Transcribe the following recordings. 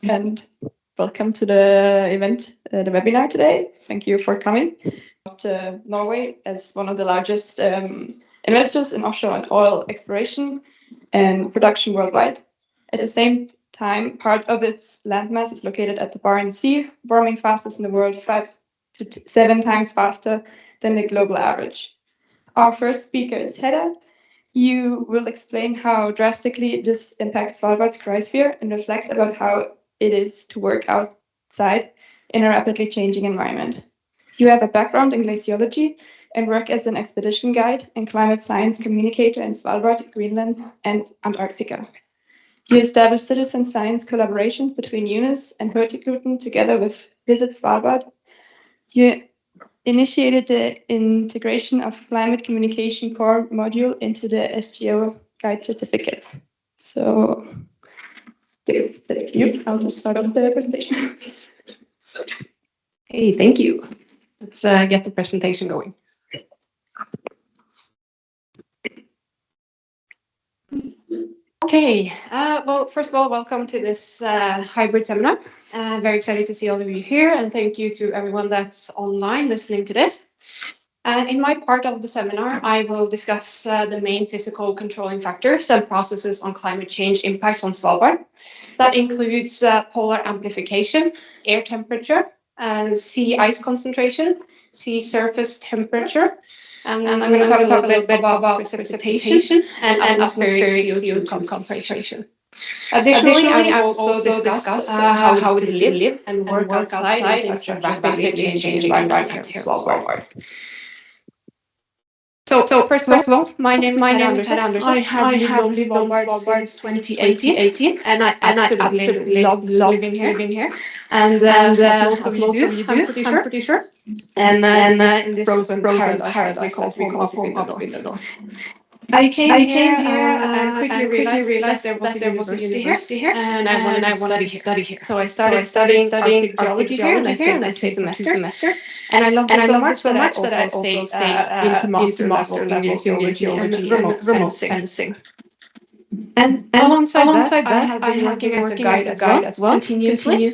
and welcome to the event, the webinar today. Thank you for coming. Norway as one of the largest investors in offshore and oil exploration and production worldwide. At the same time, part of its landmass is located at the Barents Sea, warming fastest in the world, 5 to 7 times faster than the global average. Our first speaker is Hedda. You will explain how drastically this impacts Svalbard's cryosphere and reflect about how it is to work outside in a rapidly changing environment. You have a background in glaciology and work as an expedition guide and climate science communicator in Svalbard, Greenland, and Antarctica. You established citizen science collaborations between UNIS and Hurtigruten together with Visit Svalbard. You initiated the integration of climate communication core module into the SGO guide certificate. So, thank you. I'll just start off the presentation. Hey, thank you. Let's get the presentation going. Okay, well, first of all, welcome to this hybrid seminar. Very excited to see all of you here, and thank you to everyone that's online listening to this. In my part of the seminar, I will discuss the main physical controlling factors and processes on climate change impact on Svalbard. That includes polar amplification, air temperature, and sea ice concentration, sea surface temperature, and I'm going to talk a little bit about precipitation and atmospheric CO2 concentration. Additionally, I will also discuss how it is to live and work outside in such a rapidly changing environment here in Svalbard. So first of all, my name is Hedda Andersen. I have lived on Svalbard since 2018, and I absolutely love living here. And as most of you do, I'm pretty sure. And in this frozen paradise we call home. I came here and quickly realized there was a university here, and I wanted to study here. So I started studying Arctic geology here, and I stayed for 2 semesters. And I loved it so much that I also stayed into master level in glaciology and remote sensing. And alongside that, I have been working as a guide as well, continuously,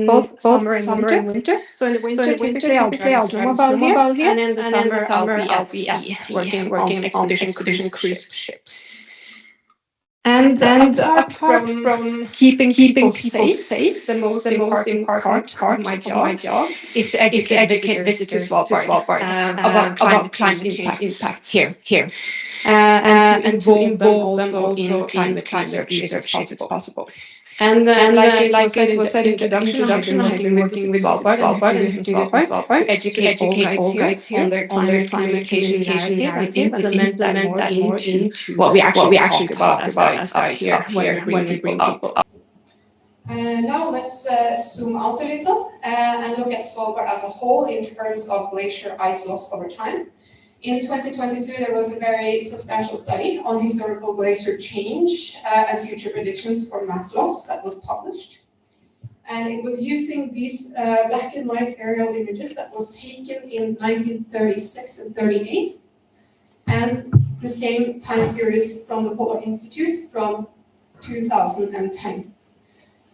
both summer and winter. So in the winter, typically I'll drive snowmobile here, and in the summer I'll be at sea, working on expedition cruise ships. And apart from keeping people safe, the most important part of my job is to educate visitors to Svalbard about climate change impacts here. And to involve them also in climate research if it's possible. And like it was said in the introduction, I've been working with Svalbard to educate all guides here on their climate communication narrative and implement that more into what we actually talk about as guides here when we bring people up. Now let's zoom out a little and look at Svalbard as a whole in terms of glacier ice loss over time. In 2022, there was a very substantial study on historical glacier change and future predictions for mass loss that was published. And it was using these black and white aerial images that was taken in 1936 and 38, and the same time series from the Polar Institute from 2010.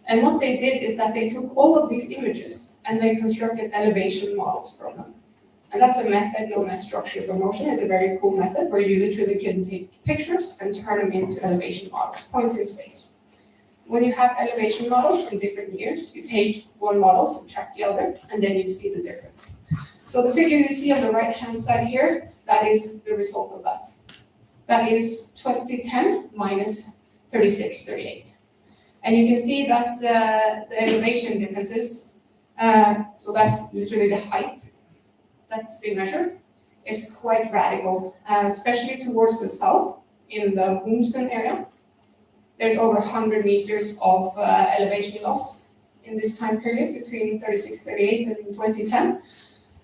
And what they did is that they took all of these images and they constructed elevation models from them. And that's a method known as structure for motion. It's a very cool method where you literally can take pictures and turn them into elevation models, points in space. When you have elevation models from different years, you take one model, subtract the other, and then you see the difference. So the figure you see on the right-hand side here, that is the result of that. That is 2010 minus 3638. And you can see that the elevation differences, so that's literally the height that's been measured, is quite radical, especially towards the south in the Møysalen area. There's over 100 meters of elevation loss in this time period between 3638 and 2010.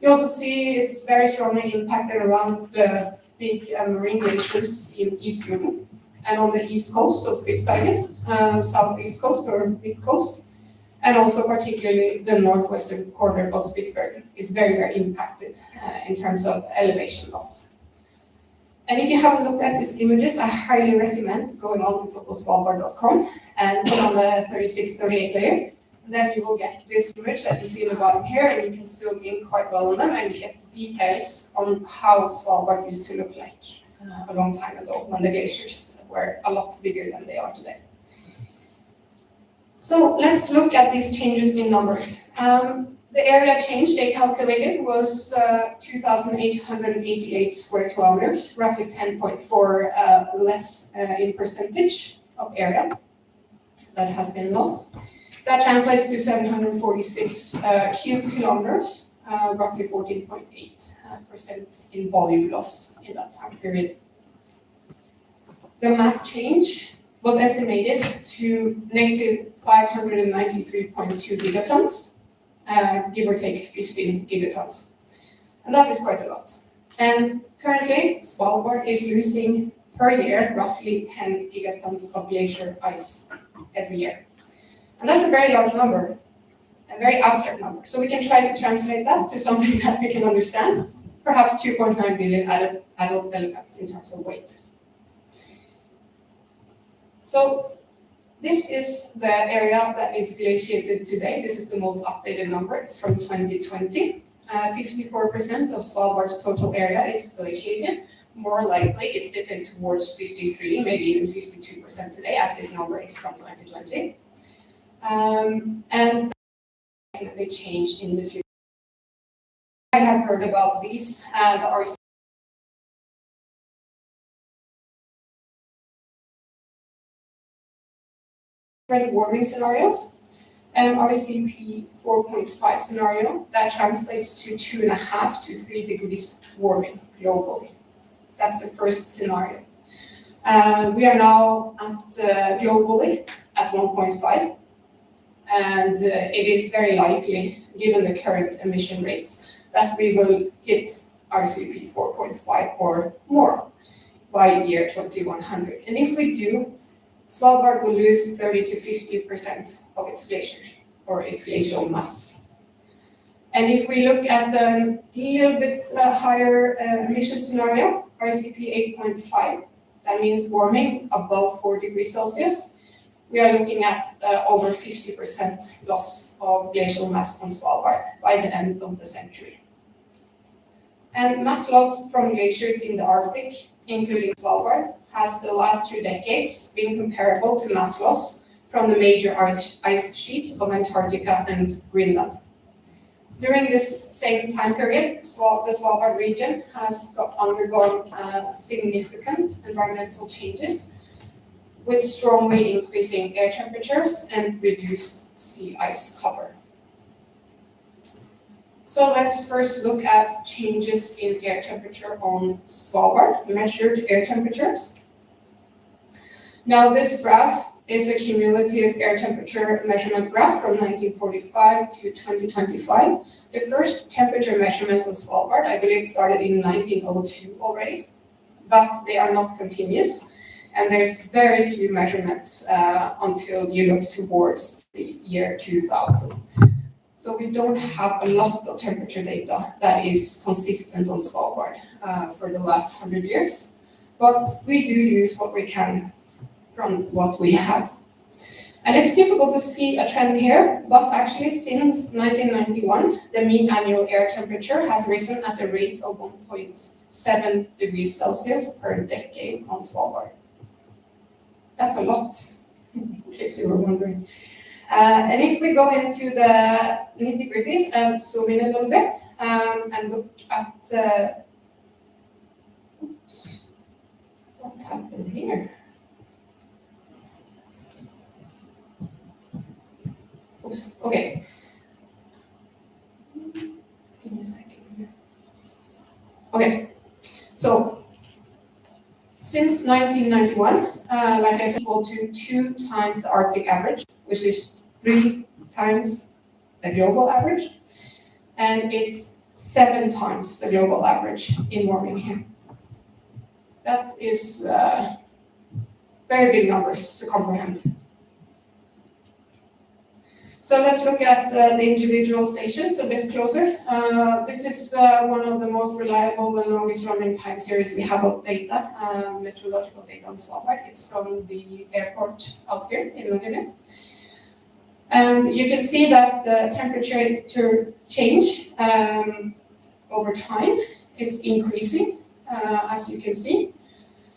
You also see it's very strongly impacted around the big marine glaciers in East Greenland and on the east coast of Spitsbergen, southeast coast or mid coast, and also particularly the northwestern corner of Spitsbergen. It's very, very impacted in terms of elevation loss. And if you haven't looked at these images, I highly recommend going on to totalsvalbard.com and put on the 36-38 layer. And then you will get this image that you see in the bottom here, and you can zoom in quite well on them and get details on how Svalbard used to look like a long time ago when the glaciers were a lot bigger than they are today. So let's look at these changes in numbers. The area change they calculated was 2,888 square kilometers, roughly 10.4 less in percentage of area that has been lost. That translates to 746 cube kilometers, roughly 14.8% in volume loss in that time period. The mass change was estimated to negative 593.2 gigatons, give or take 15 gigatons. And that is quite a lot. And currently, Svalbard is losing per year roughly 10 gigatons of glacier ice every year. And that's a very large number, a very abstract number. So we can try to translate that to something that we can understand, perhaps 2.9 billion adult elephants in terms of weight. So this is the area that is glaciated today. This is the most updated number. It's from 2020. 54% of Svalbard's total area is glaciated. More likely, it's dipping towards 53, maybe even 52% today, as this number is from 2020. And definitely change in the future. I have heard about these, the RC different warming scenarios. An RCP 4.5 scenario that translates to 2.5 to 3 degrees warming globally. That's the first scenario. We are now at globally at 1.5. And it is very likely, given the current emission rates, that we will hit RCP 4.5 or more by year 2100. And if we do, Svalbard will lose 30 to 50% of its glaciers, or its glacial mass. And if we look at a little bit higher emission scenario, RCP 8.5, that means warming above 4 degrees Celsius, we are looking at over 50% loss of glacial mass on Svalbard by the end of the century. And mass loss from glaciers in the Arctic, including Svalbard, has the last 2 decades been comparable to mass loss from the major ice sheets of Antarctica and Greenland. During this same time period, the Svalbard region has undergone significant environmental changes with strongly increasing air temperatures and reduced sea ice cover. So let's first look at changes in air temperature on Svalbard, measured air temperatures. Now this graph is a cumulative air temperature measurement graph from 1945 to 2025. The first temperature measurements on Svalbard, I believe, started in 1902 already, but they are not continuous. And there's very few measurements until you look towards the year 2000. So we don't have a lot of temperature data that is consistent on Svalbard for the last 100 years. But we do use what we can from what we have. And it's difficult to see a trend here, but actually since 1991, the mean annual air temperature has risen at a rate of 1.7 degrees Celsius per decade on Svalbard. That's a lot, in case you were wondering. And if we go into the nitty-gritties and zoom in a little bit and look at oops, what happened here? Oops, okay. Give me a second here. Okay, so since 1991, like I said, equal to 2 times the Arctic average, which is 3 times the global average, and it's 7 times the global average in warming here. That is very big numbers to comprehend. So let's look at the individual stations a bit closer. This is one of the most reliable and longest running time series we have of data, meteorological data on Svalbard. It's from the airport out here in Norwegian. And you can see that the temperature change over time, it's increasing, as you can see.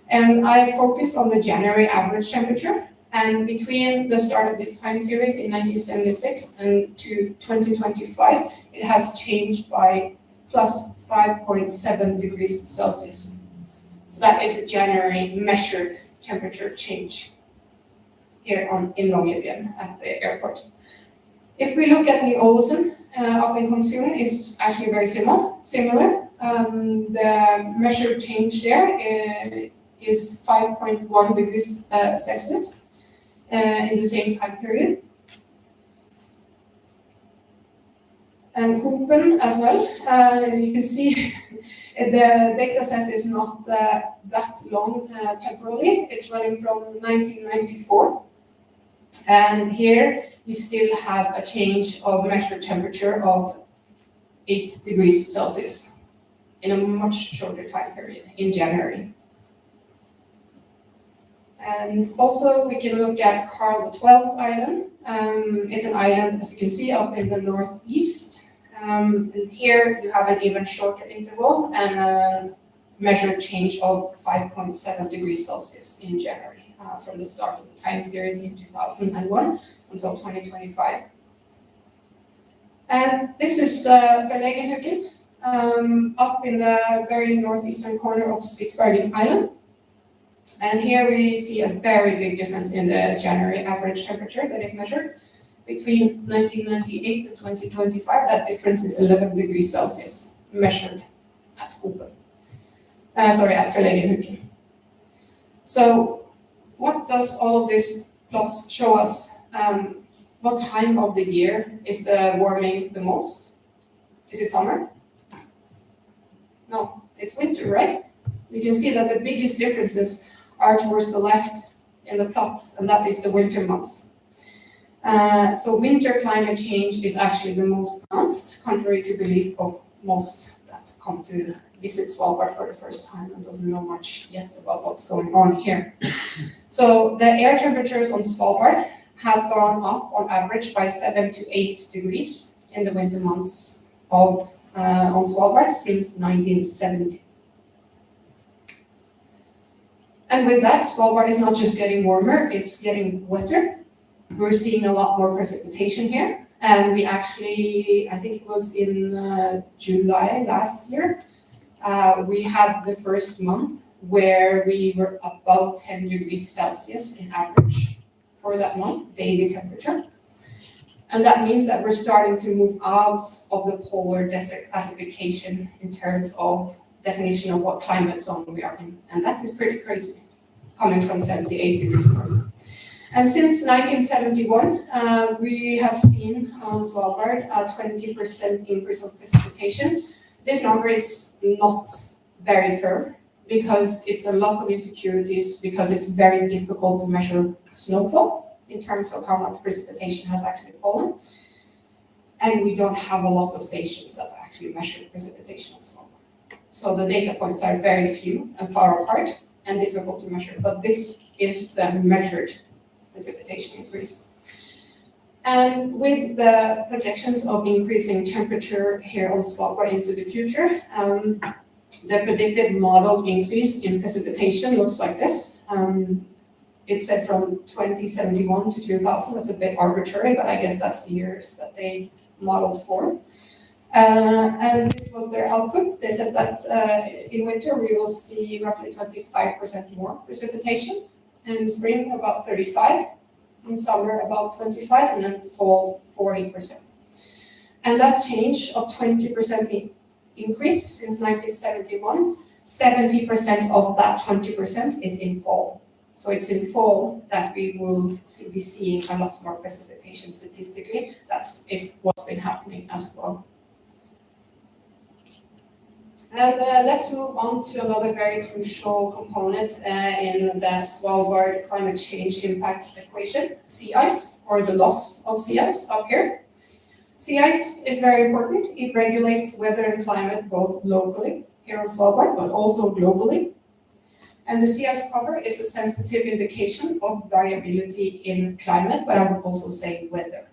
And I focused on the January average temperature. And between the start of this time series in 1976 and to 2025, it has changed by plus 5.7 degrees Celsius. So that is a January measured temperature change here in Longyearbyen at the airport. If we look at Ny-Ålesund up in Komsund, it's actually very similar. The measured change there is 5.1 degrees Celsius. In the same time period. And Hopen as well, you can see the data set is not that long temporally. It's running from 1994. And here you still have a change of measured temperature of 8 degrees Celsius in a much shorter time period in January. And also we can look at Karl XII Island. It's an island, as you can see, up in the northeast. And here you have an even shorter interval and a measured change of 5.7 degrees Celsius in January from the start of the time series in 2001 until 2025. And this is Verlegenhøkken, up in the very northeastern corner of Spitsbergen Island. And here we see a very big difference in the January average temperature that is measured. Between 1998 and 2025, that difference is 11 degrees Celsius, measured at Hopen. At Verlegenhøkken. So what does all of this plots show us? What time of the year is the warming the most? Is it summer? No, it's winter, right? You can see that the biggest differences are towards the left in the plots, and that is the winter months. So winter climate change is actually the most pronounced, contrary to belief of most that come to visit Svalbard for the first time and doesn't know much yet about what's going on here. So the air temperatures on Svalbard has gone up on average by 7 to 8 degrees in the winter months on Svalbard since 1970. And with that, Svalbard is not just getting warmer, it's getting wetter. We're seeing a lot more precipitation here. And we actually, I think it was in July last year, we had the first month where we were above 10 degrees Celsius in average for that month, daily temperature. And that means that we're starting to move out of the polar desert classification in terms of definition of what climate zone we are in. And that is pretty crazy, coming from 78 degrees north. And since 1971, we have seen on Svalbard a 20% increase of precipitation. This number is not very firm because it's a lot of insecurities, because it's very difficult to measure snowfall in terms of how much precipitation has actually fallen. And we don't have a lot of stations that actually measure precipitation on Svalbard. So the data points are very few and far apart and difficult to measure, but this is the measured precipitation increase. And with the projections of increasing temperature here on Svalbard into the future, the predicted modeled increase in precipitation looks like this. It said from 2071 to 2000, that's a bit arbitrary, but I guess that's the years that they modeled for. And this was their output. They said that in winter we will see roughly 25% more precipitation, in spring about 35%, in summer about 25%, and then fall 40%. And that change of 20% increase since 1971, 70% of that 20% is in fall. So it's in fall that we will be seeing a lot more precipitation statistically. That is what's been happening as well. And let's move on to another very crucial component in the Svalbard climate change impacts equation, sea ice, or the loss of sea ice up here. Sea ice is very important. It regulates weather and climate both locally here on Svalbard, but also globally. And the sea ice cover is a sensitive indication of variability in climate, but I would also say weather,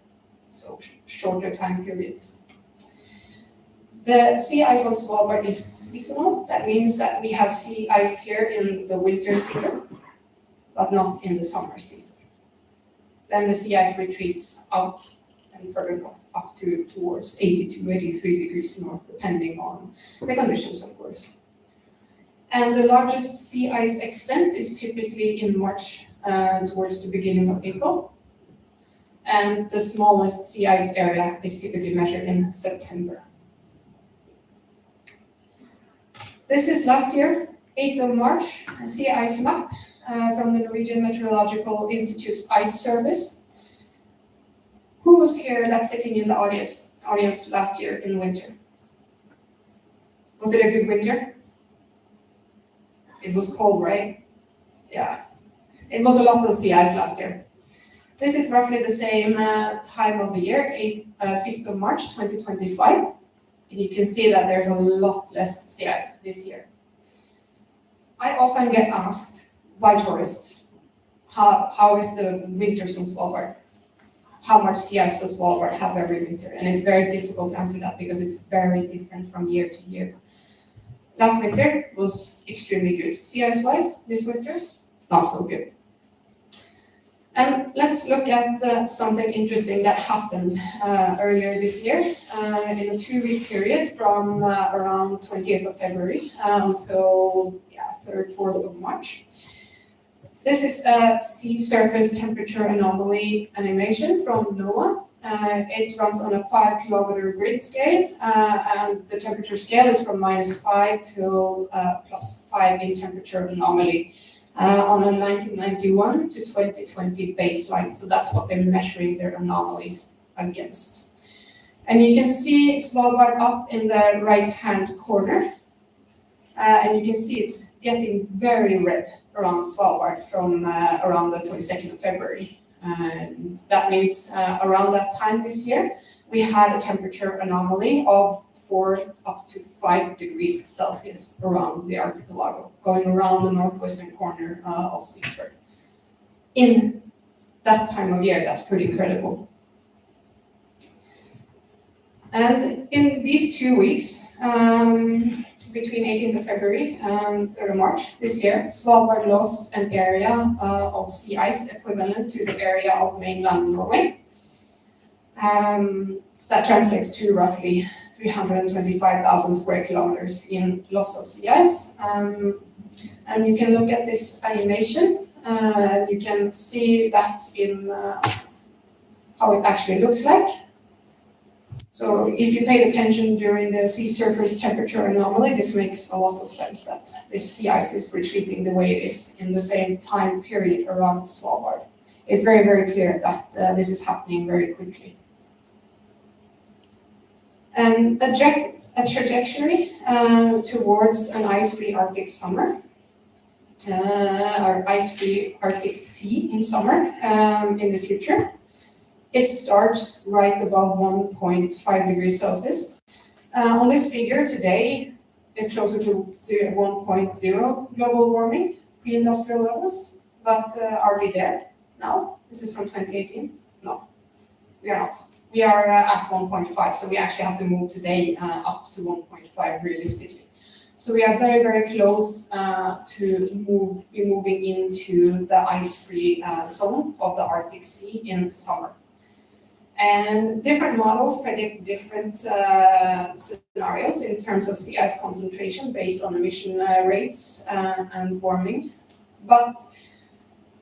so shorter time periods. The sea ice on Svalbard is seasonal. That means that we have sea ice here in the winter season, but not in the summer season. Then the sea ice retreats out and further north, up to towards 82, 83 degrees north, depending on the conditions, of course. And the largest sea ice extent is typically in March towards the beginning of April. And the smallest sea ice area is typically measured in September. This is last year, 8th of March, a sea ice map from the Norwegian Meteorological Institute's ice service. Who was here that's sitting in the audience last year in winter? Was it a good winter? It was cold, right? Yeah. It was a lot of sea ice last year. This is roughly the same time of the year, 5th of March 2025. And you can see that there's a lot less sea ice this year. I often get asked by tourists, how is the winters on Svalbard? How much sea ice does Svalbard have every winter? And it's very difficult to answer that because it's very different from year to year. Last winter was extremely good. Sea ice-wise, this winter, not so good. And let's look at something interesting that happened earlier this year in a 2-week period from around 20th of February until 3rd, 4th of March. This is a sea surface temperature anomaly animation from NOAA. It runs on a 5-kilometer grid scale, and the temperature scale is from -5 till +5 in temperature anomaly. On a 1991 to 2020 baseline. So that's what they're measuring their anomalies against. And you can see Svalbard up in the right-hand corner. And you can see it's getting very red around Svalbard from around the 22nd of February. And that means around that time this year, we had a temperature anomaly of 4 up to 5 degrees Celsius around the archipelago, going around the northwestern corner of Spitsbergen. In that time of year, that's pretty incredible. And in these 2 weeks, between 18th of February and 3rd of March this year, Svalbard lost an area of sea ice equivalent to the area of mainland Norway. That translates to roughly 325,000 square kilometers in loss of sea ice. And you can look at this animation. You can see that in how it actually looks like. So if you paid attention during the sea surface temperature anomaly, this makes a lot of sense that this sea ice is retreating the way it is in the same time period around Svalbard. It's very, very clear that this is happening very quickly. And a trajectory towards an ice-free Arctic summer, or ice-free Arctic Sea in summer in the future. It starts right above 1.5 degrees Celsius. On this figure today, it's closer to 1.0 global warming, pre-industrial levels. But are we there now? This is from 2018. No, we are not. We are at 1.5, so we actually have to move today up to 1.5 realistically. So we are very, very close to be moving into the ice-free zone of the Arctic Sea in summer. And different models predict different scenarios in terms of sea ice concentration based on emission rates and warming. But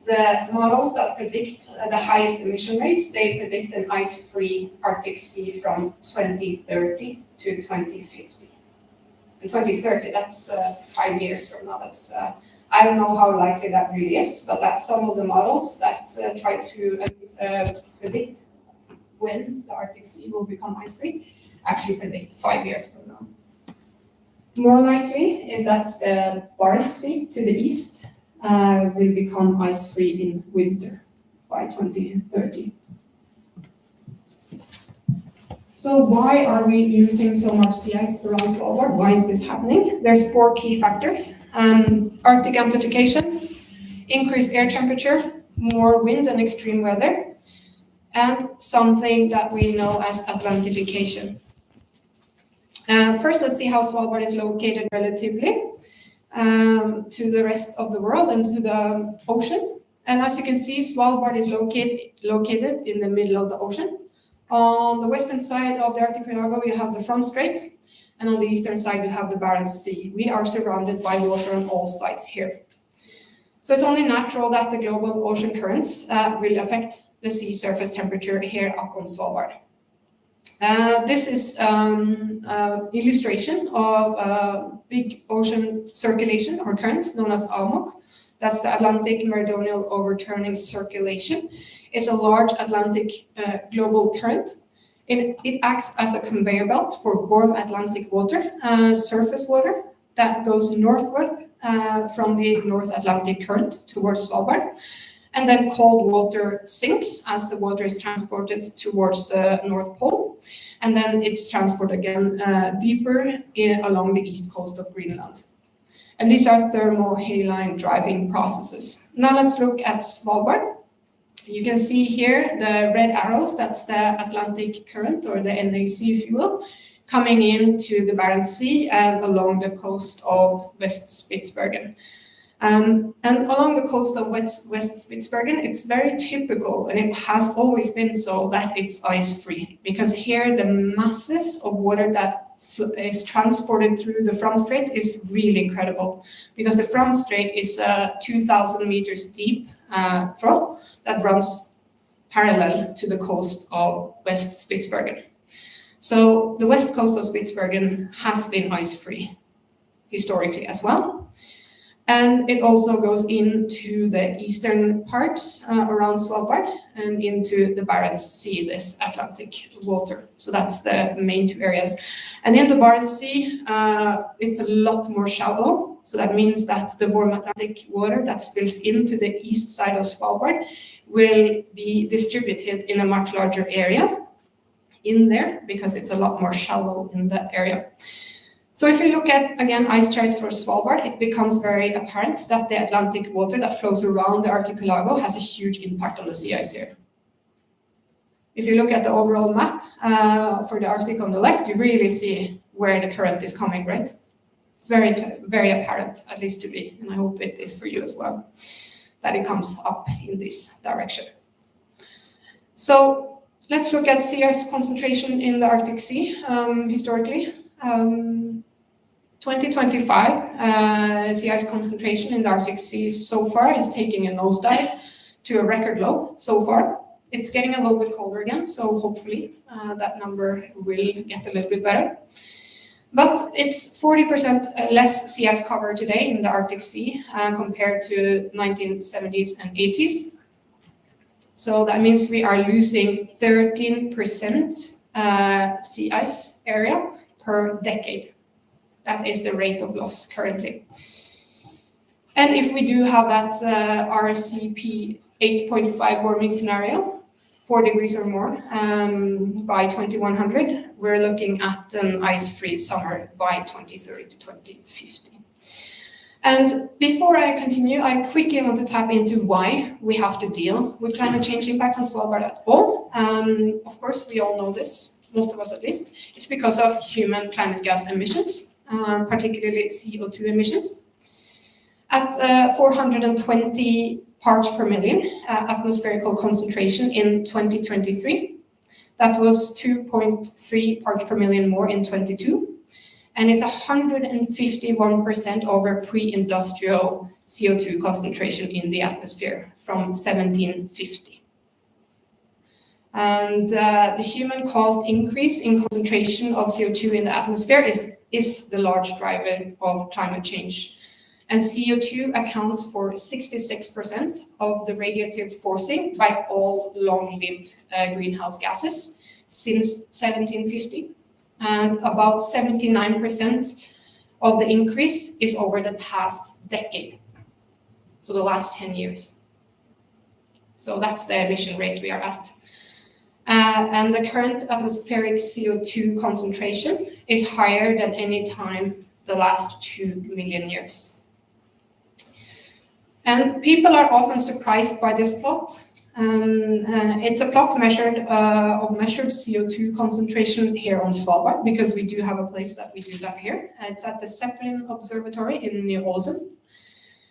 the models that predict the highest emission rates, they predict an ice-free Arctic Sea from 2030 to 2050. In 2030, that's 5 years from now. That's I don't know how likely that really is, but that's some of the models that try to predict when the Arctic Sea will become ice-free, actually predict 5 years from now. More likely is that the Barents Sea to the east will become ice-free in winter by 2030. So why are we losing so much sea ice around Svalbard? Why is this happening? There's 4 key factors. Arctic amplification, increased air temperature, more wind and extreme weather, and something that we know as Atlantification. First, let's see how Svalbard is located relatively to the rest of the world and to the ocean. And as you can see, Svalbard is located in the middle of the ocean. On the western side of the archipelago, you have the Front Strait, and on the eastern side, you have the Barents Sea. We are surrounded by water on all sides here. So it's only natural that the global ocean currents will affect the sea surface temperature here up on Svalbard. This is an illustration of a big ocean circulation or current known as AMOC. That's the Atlantic Meridional Overturning Circulation. It's a large Atlantic global current. It acts as a conveyor belt for warm Atlantic water, surface water that goes northward from the North Atlantic current towards Svalbard. And then cold water sinks as the water is transported towards the North Pole. And then it's transported again deeper along the east coast of Greenland. And these are thermohaline driving processes. Now let's look at Svalbard. You can see here the red arrows, that's the Atlantic current or the NAC, if you will, coming into the Barents Sea and along the coast of West Spitsbergen. And along the coast of West Spitsbergen, it's very typical, and it has always been so, that it's ice-free, because here the masses of water that is transported through the Front Strait is really incredible, because the Front Strait is a 2,000 meters deep trough that runs parallel to the coast of West Spitsbergen. So the west coast of Spitsbergen has been ice-free historically as well. And it also goes into the eastern parts around Svalbard and into the Barents Sea, this Atlantic water. So that's the main 2 areas. And in the Barents Sea, it's a lot more shallow. So that means that the warm Atlantic water that spills into the east side of Svalbard will be distributed in a much larger area in there, because it's a lot more shallow in that area. So if you look at, again, ice charts for Svalbard, it becomes very apparent that the Atlantic water that flows around the archipelago has a huge impact on the sea ice here. If you look at the overall map for the Arctic on the left, you really see where the current is coming, right? It's very, very apparent, at least to me, and I hope it is for you as well, that it comes up in this direction. So let's look at sea ice concentration in the Arctic Sea historically. 2025 sea ice concentration in the Arctic Sea so far is taking a nosedive to a record low so far. It's getting a little bit colder again, so hopefully that number will get a little bit better. But it's 40% less sea ice cover today in the Arctic Sea compared to 1970s and 80s. So that means we are losing 13% sea ice area per decade. That is the rate of loss currently. And if we do have that RCP 8.5 warming scenario, 4 degrees or more by 2100, we're looking at an ice-free summer by 2030 to 2050. And before I continue, I quickly want to tap into why we have to deal with climate change impacts on Svalbard at all. Of course, we all know this, most of us at least. It's because of human climate gas emissions. Particularly CO2 emissions. At 420 parts per million atmospherical concentration in 2023, that was 2.3 parts per million more in 22, and it's 151% over pre-industrial CO2 concentration in the atmosphere from 1750. And the human-caused increase in concentration of CO2 in the atmosphere is the large driver of climate change. And CO2 accounts for 66% of the radiative forcing by all long-lived greenhouse gases since 1750. And about 79% of the increase is over the past decade, so the last 10 years. So that's the emission rate we are at. And the current atmospheric CO2 concentration is higher than any time the last 2 million years. And people are often surprised by this plot. It's a plot of measured CO2 concentration here on Svalbard, because we do have a place that we do that here. It's at the Zeppelin Observatory in New-Ålesund.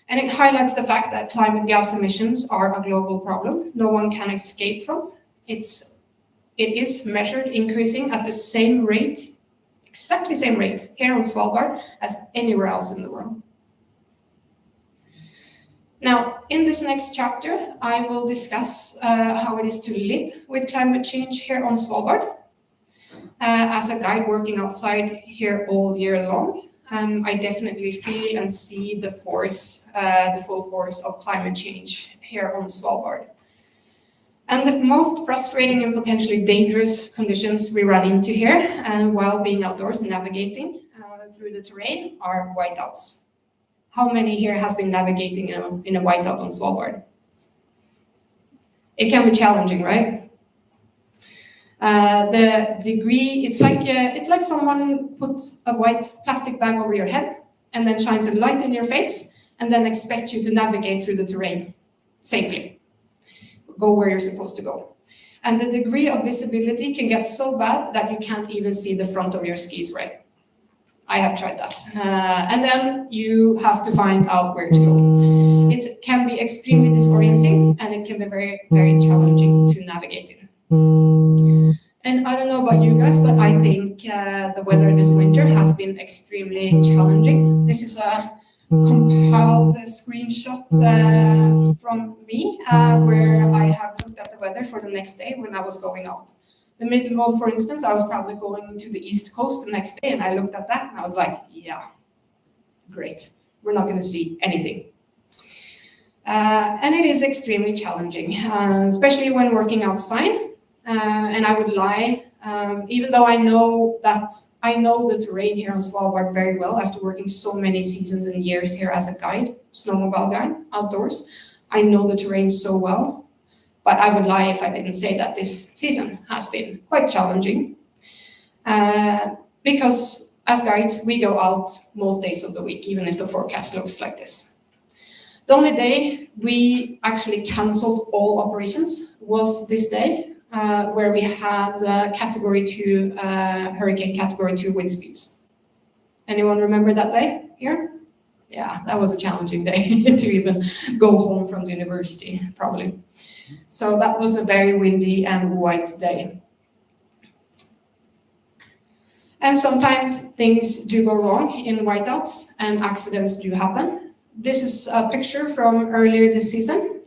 And it highlights the fact that climate gas emissions are a global problem no one can escape from. It is measured increasing at the same rate, exactly same rate, here on Svalbard as anywhere else in the world. Now, in this next chapter, I will discuss how it is to live with climate change here on Svalbard. As a guide working outside here all year long, I definitely feel and see the full force of climate change here on Svalbard. And the most frustrating and potentially dangerous conditions we run into here while being outdoors and navigating through the terrain are whiteouts. How many here has been navigating in a whiteout on Svalbard? It can be challenging, right? The degree, it's like someone puts a white plastic bag over your head and then shines a light in your face and then expects you to navigate through the terrain safely. Go where you're supposed to go. And the degree of visibility can get so bad that you can't even see the front of your skis, right? I have tried that. And then you have to find out where to go. It can be extremely disorienting, and it can be very, very challenging to navigate in. And I don't know about you guys, but I think the weather this winter has been extremely challenging. This is a compiled screenshot from me where I have looked at the weather for the next day when I was going out. The middle one, for instance, I was probably going to the east coast the next day, and I looked at that and I was like, yeah, great. We're not going to see anything. And it is extremely challenging, especially when working outside. And I would lie, even though I know the terrain here on Svalbard very well after working so many seasons and years here as a guide, snowmobile guide, outdoors. I know the terrain so well. But I would lie if I didn't say that this season has been quite challenging. Because as guides, we go out most days of the week, even if the forecast looks like this. The only day we actually canceled all operations was this day, where we had Category 2, Hurricane Category 2 wind speeds. Anyone remember that day here? Yeah, that was a challenging day to even go home from the university, probably. So that was a very windy and white day. And sometimes things do go wrong in whiteouts and accidents do happen. This is a picture from earlier this season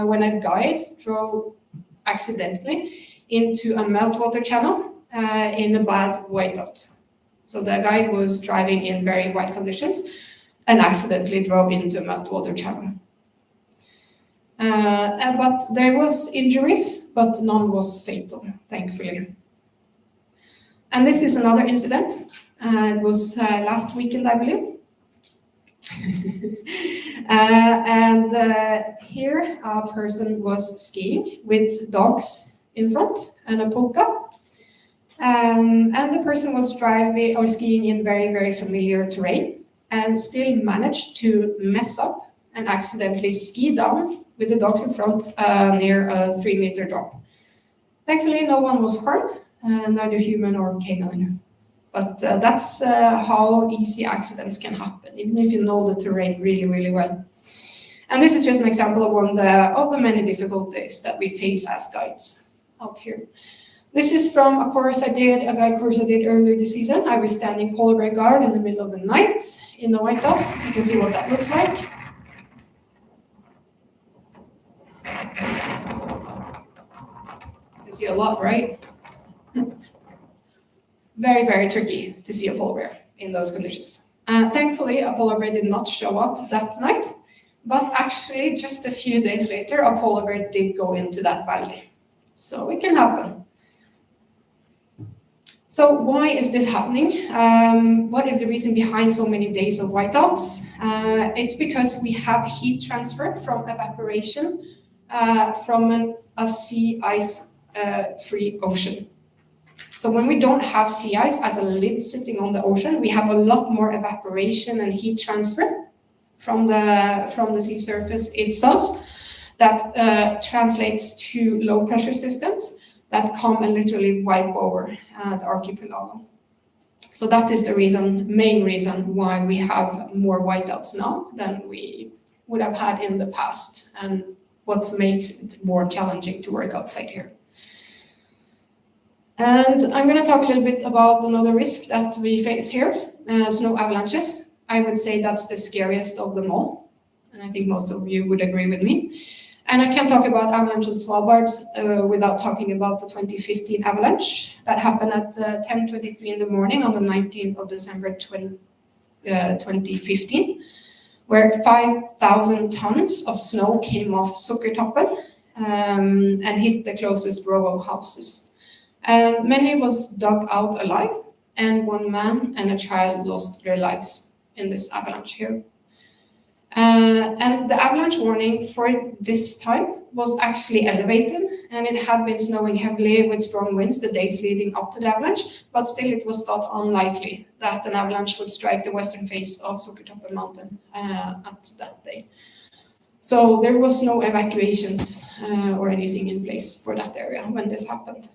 when a guide drove accidentally into a meltwater channel in a bad whiteout. So the guide was driving in very white conditions and accidentally drove into a meltwater channel. But there was injuries, but none was fatal, thankfully. And this is another incident. It was last weekend, I believe. Here a person was skiing with dogs in front and a polka. And the person was driving or skiing in very, very familiar terrain and still managed to mess up and accidentally ski down with the dogs in front near a 3-meter drop. Thankfully, no one was hurt, neither human or canine. But that's how easy accidents can happen, even if you know the terrain really, really well. And this is just an example of one of the many difficulties that we face as guides out here. This is from a guide course I did earlier this season. I was standing polar bear guard in the middle of the night in the whiteout. So you can see what that looks like. You can see a lot, right? Very, very tricky to see a polar bear in those conditions. Thankfully, a polar bear did not show up that night, but actually just a few days later, a polar bear did go into that valley. So it can happen. So why is this happening? What is the reason behind so many days of whiteouts? It's because we have heat transfer from evaporation from a sea ice free ocean. So when we don't have sea ice as a lid sitting on the ocean, we have a lot more evaporation and heat transfer from the sea surface itself that translates to low pressure systems that come and literally wipe over the archipelago. So that is the main reason why we have more whiteouts now than we would have had in the past, and what makes it more challenging to work outside here. And I'm going to talk a little bit about another risk that we face here, snow avalanches. I would say that's the scariest of them all, and I think most of you would agree with me. And I can't talk about avalanche on Svalbard without talking about the 2015 avalanche that happened at 10:23 in the morning on the 19th of December 2015, where 5,000 tons of snow came off Sukkertoppen and hit the closest row of houses. And many was dug out alive, and one man and a child lost their lives in this avalanche here. And the avalanche warning for this time was actually elevated, and it had been snowing heavily with strong winds the days leading up to the avalanche, but still it was thought unlikely that an avalanche would strike the western face of Sukkertoppen mountain at that day. So there was no evacuations or anything in place for that area when this happened.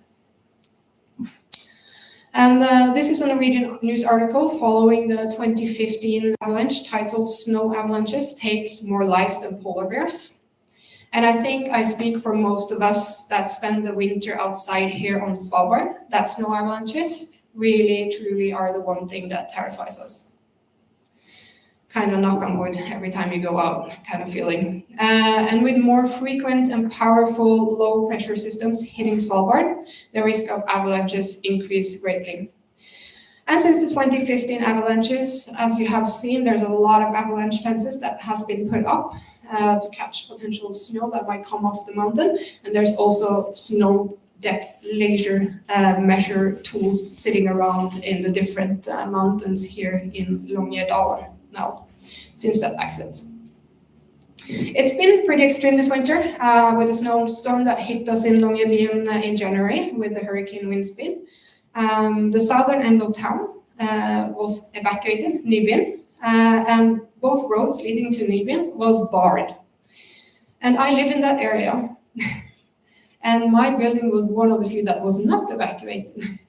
And this is a Norwegian news article following the 2015 avalanche titled "Snow Avalanches Takes More Lives Than Polar Bears." And I think I speak for most of us that spend the winter outside here on Svalbard, that snow avalanches really, truly are the one thing that terrifies us. Kind of knock on wood every time you go out, kind of feeling. And with more frequent and powerful low pressure systems hitting Svalbard, the risk of avalanches increase greatly. And since the 2015 avalanches, as you have seen, there's a lot of avalanche fences that has been put up to catch potential snow that might come off the mountain. And there's also snow depth laser measure tools sitting around in the different mountains here in Longyearbyen now, since that accident. It's been pretty extreme this winter with a snowstorm that hit us in Longyearbyen in January with the hurricane wind speed. The southern end of town was evacuated, Nybyen, and both roads leading to Nybyen was barred. And I live in that area, and my building was one of the few that was not evacuated.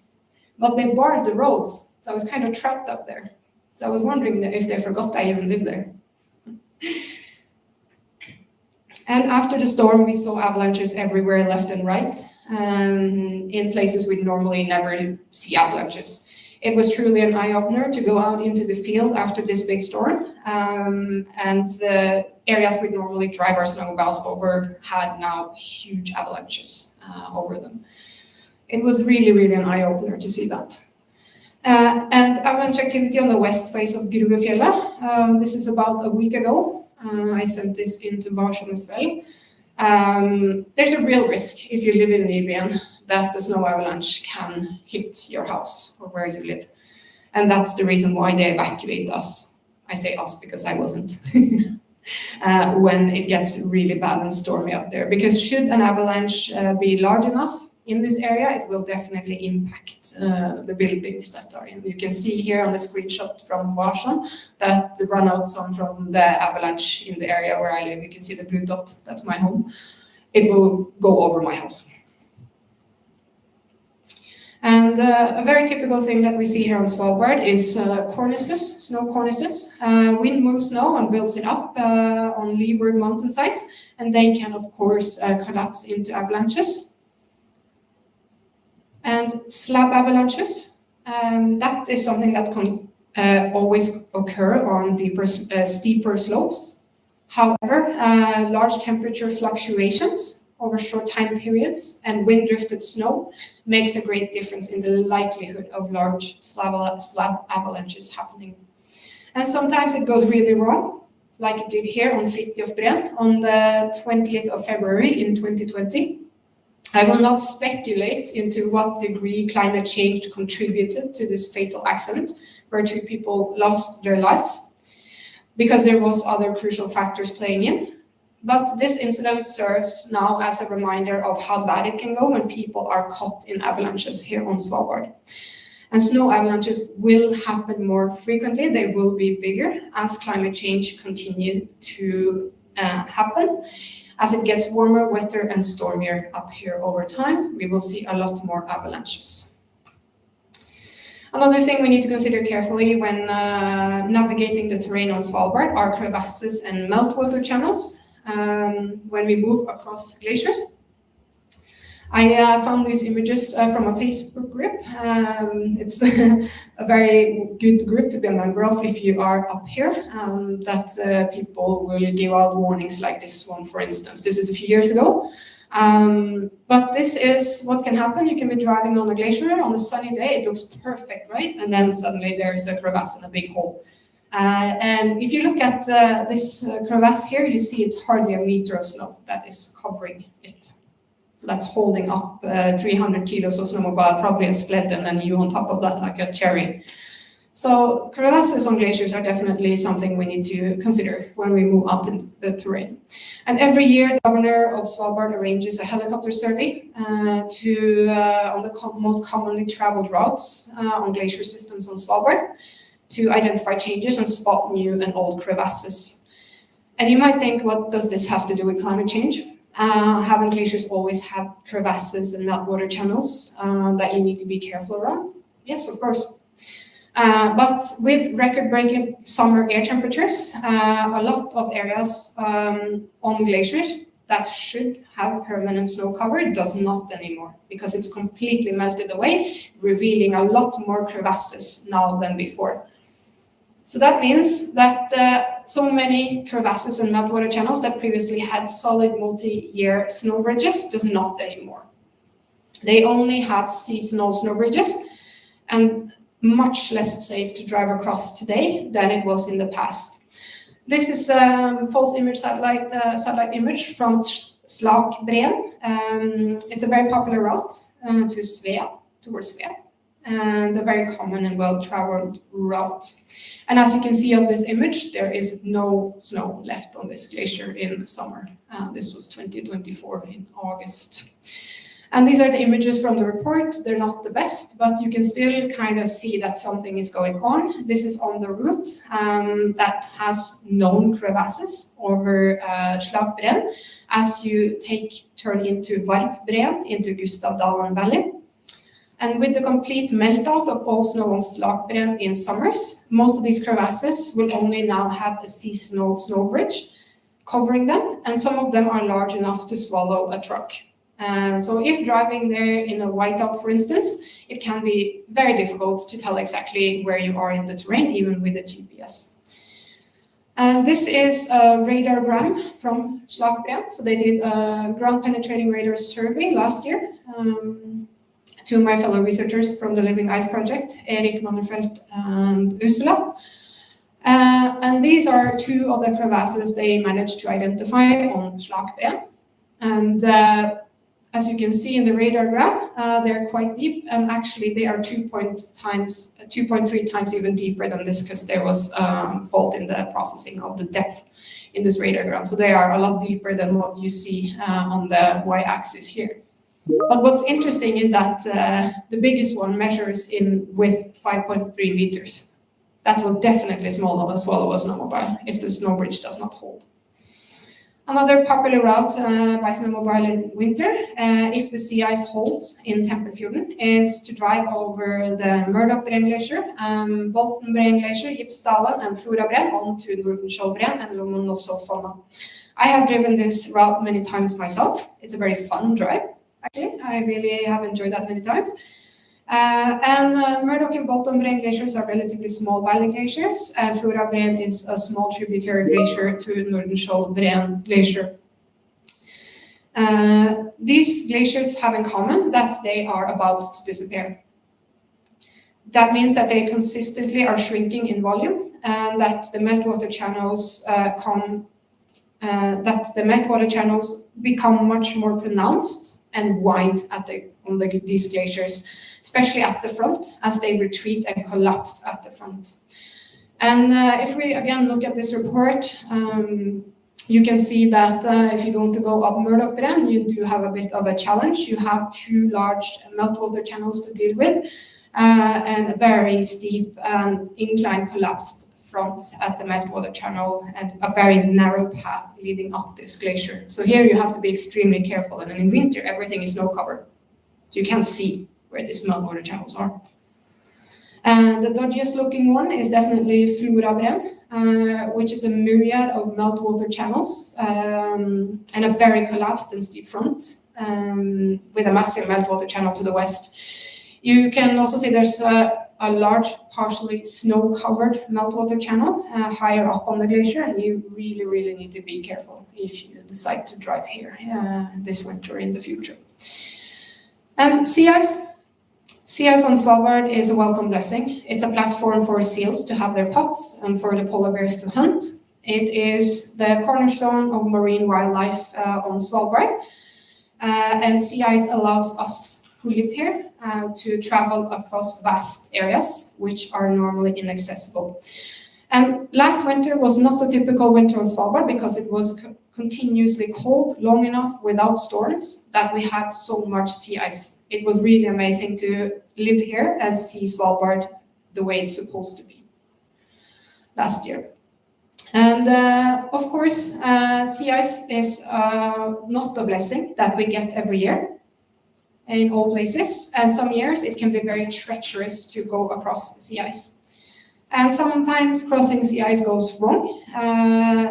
But they barred the roads, so I was kind of trapped up there. So I was wondering if they forgot I even lived there. And after the storm, we saw avalanches everywhere, left and right, in places we normally never see avalanches. It was truly an eye-opener to go out into the field after this big storm, and areas we normally drive our snowmobiles over had now huge avalanches over them. It was really, really an eye-opener to see that. And avalanche activity on the west face of Gruefjellet. This is about a week ago. I sent this into Forchhammer as well. There's a real risk if you live in Nybyen that the snow avalanche can hit your house or where you live. And that's the reason why they evacuate us. I say us because I wasn't. When it gets really bad and stormy up there. Because should an avalanche be large enough in this area, it will definitely impact the buildings that are in. You can see here on the screenshot from Forchhammer that the runouts on from the avalanche in the area where I live. You can see the blue dot, that's my home. It will go over my house. And a very typical thing that we see here on Svalbard is cornices, snow cornices. Wind moves snow and builds it up on leeward mountainsides, and they can, of course, collapse into avalanches. And slab avalanches, that is something that can always occur on steeper slopes. However, large temperature fluctuations over short time periods and wind-drifted snow makes a great difference in the likelihood of large slab avalanches happening. And sometimes it goes really wrong, like it did here on Fridtjof Breen on the 20th of February in 2020. I will not speculate into what degree climate change contributed to this fatal accident where 2 people lost their lives, because there was other crucial factors playing in. But this incident serves now as a reminder of how bad it can go when people are caught in avalanches here on Svalbard. And snow avalanches will happen more frequently. They will be bigger as climate change continues to happen. As it gets warmer, wetter, and stormier up here over time, we will see a lot more avalanches. Another thing we need to consider carefully when navigating the terrain on Svalbard are crevasses and meltwater channels when we move across glaciers. I found these images from a Facebook group. It's a very good group to be a member of if you are up here, that people will give out warnings like this one, for instance. This is a few years ago. But this is what can happen. You can be driving on a glacier on a sunny day. It looks perfect, right? And then suddenly there's a crevasse and a big hole. And if you look at this crevasse here, you see it's hardly a meter of snow that is covering it. So that's holding up 300 kilos of snowmobile, probably a sled, and then you on top of that like a cherry. So crevasses on glaciers are definitely something we need to consider when we move out in the terrain. And every year, the governor of Svalbard arranges a helicopter survey on the most commonly traveled routes on glacier systems on Svalbard to identify changes and spot new and old crevasses. And you might think, what does this have to do with climate change? Having glaciers always have crevasses and meltwater channels that you need to be careful around? Yes, of course. But with record-breaking summer air temperatures, a lot of areas on glaciers that should have permanent snow cover does not anymore, because it's completely melted away, revealing a lot more crevasses now than before. So that means that so many crevasses and meltwater channels that previously had solid multi-year snow bridges does not anymore. They only have seasonal snow bridges, and much less safe to drive across today than it was in the past. This is a false image satellite image from Slakbreen. It's a very popular route to Svea, towards Svea, and a very common and well-traveled route. And as you can see of this image, there is no snow left on this glacier in summer. This was 2024 in August. And these are the images from the report. They're not the best, but you can still kind of see that something is going on. This is on the route that has known crevasses over Slakbreen as you turn into Varpbreen, into Gustavdalen Valley. And with the complete meltout of all snow on Slakbreen in summers, most of these crevasses will only now have a seasonal snow bridge covering them, and some of them are large enough to swallow a truck. So if driving there in a whiteout, for instance, it can be very difficult to tell exactly where you are in the terrain, even with a GPS. And this is a radargram from Slakbreen. So they did a ground-penetrating radar survey last year. Two of my fellow researchers from the Living Ice Project, Erik Mannerfeldt and Ursula. And these are two of the crevasses they managed to identify on Slakbreen. And as you can see in the radargram, they're quite deep, and actually they are 2.3 times even deeper than this, because there was fault in the processing of the depth in this radargram. So they are a lot deeper than what you see on the y-axis here. But what's interesting is that the biggest one measures in width 5.3 meters. That will definitely swallow a snowmobile if the snow bridge does not hold. Another popular route by snowmobile in winter, if the sea ice holds in Temperfjorden, is to drive over the Murdochbreen Glacier, Boltenbreen Glacier, Gipsdalen, and Florabreen onto Nordenskjoldbreen and Lomonossoffonna. I have driven this route many times myself. It's a very fun drive. Actually, I really have enjoyed that many times. Murdoch and Boltenbreen glaciers are relatively small valley glaciers, and Florabreen is a small tributary glacier to Nordenskjoldbreen Glacier. These glaciers have in common that they are about to disappear. That means that they consistently are shrinking in volume, and that the meltwater channels come that the meltwater channels become much more pronounced and wide on these glaciers, especially at the front, as they retreat and collapse at the front. And if we again look at this report, you can see that if you want to go up Murdochbren, you do have a bit of a challenge. You have 2 large meltwater channels to deal with, and a very steep incline collapsed front at the meltwater channel, and a very narrow path leading up this glacier. So here you have to be extremely careful, and in winter everything is snow covered. So you can't see where these meltwater channels are. And the dodgiest looking one is definitely Florabren, which is a myriad of meltwater channels, and a very collapsed and steep front, with a massive meltwater channel to the west. You can also see there's a large, partially snow-covered meltwater channel higher up on the glacier, and you really, really need to be careful if you decide to drive here this winter in the future. And sea ice. Sea ice on Svalbard is a welcome blessing. It's a platform for seals to have their pups and for the polar bears to hunt. It is the cornerstone of marine wildlife on Svalbard, and sea ice allows us who live here to travel across vast areas which are normally inaccessible. And last winter was not a typical winter on Svalbard because it was continuously cold long enough without storms that we had so much sea ice. It was really amazing to live here and see Svalbard the way it's supposed to be last year. And of course, sea ice is not a blessing that we get every year in all places, and some years it can be very treacherous to go across sea ice. And sometimes crossing sea ice goes wrong,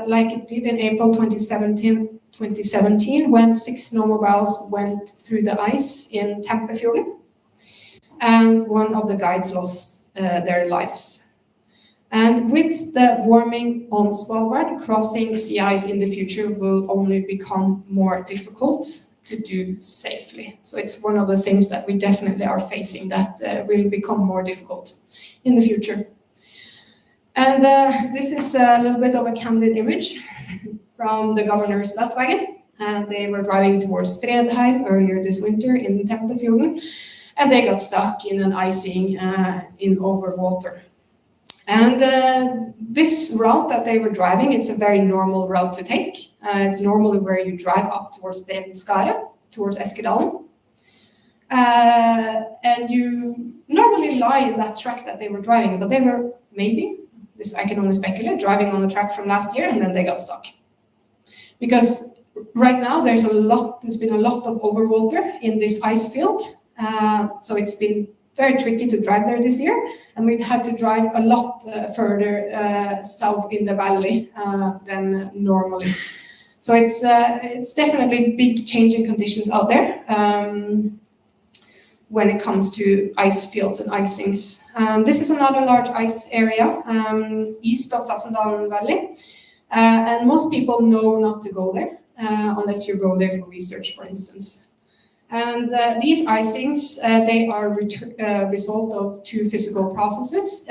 like it did in April 2017 when 6 snowmobiles went through the ice in Tempefjorden, and one of the guides lost their lives. And with the warming on Svalbard, crossing sea ice in the future will only become more difficult to do safely. So it's one of the things that we definitely are facing that will become more difficult in the future. And this is a little bit of a candid image from the governor's Beltwagon. And they were driving towards Fredheim earlier this winter in Tempefjorden, and they got stuck in an icing in over water. And this route that they were driving, it's a very normal route to take. It's normally where you drive up towards Bremskara, towards Eskedalen. And you normally lie in that track that they were driving, but they were maybe, this I can only speculate, driving on the track from last year, and then they got stuck. Because right now there's been a lot of overwater in this ice field. So it's been very tricky to drive there this year, and we've had to drive a lot further south in the valley than normally. So it's definitely big change in conditions out there when it comes to ice fields and icings. This is another large ice area east of Sassendalen Valley, and most people know not to go there unless you go there for research, for instance. And these icings, they are result of 2 physical processes,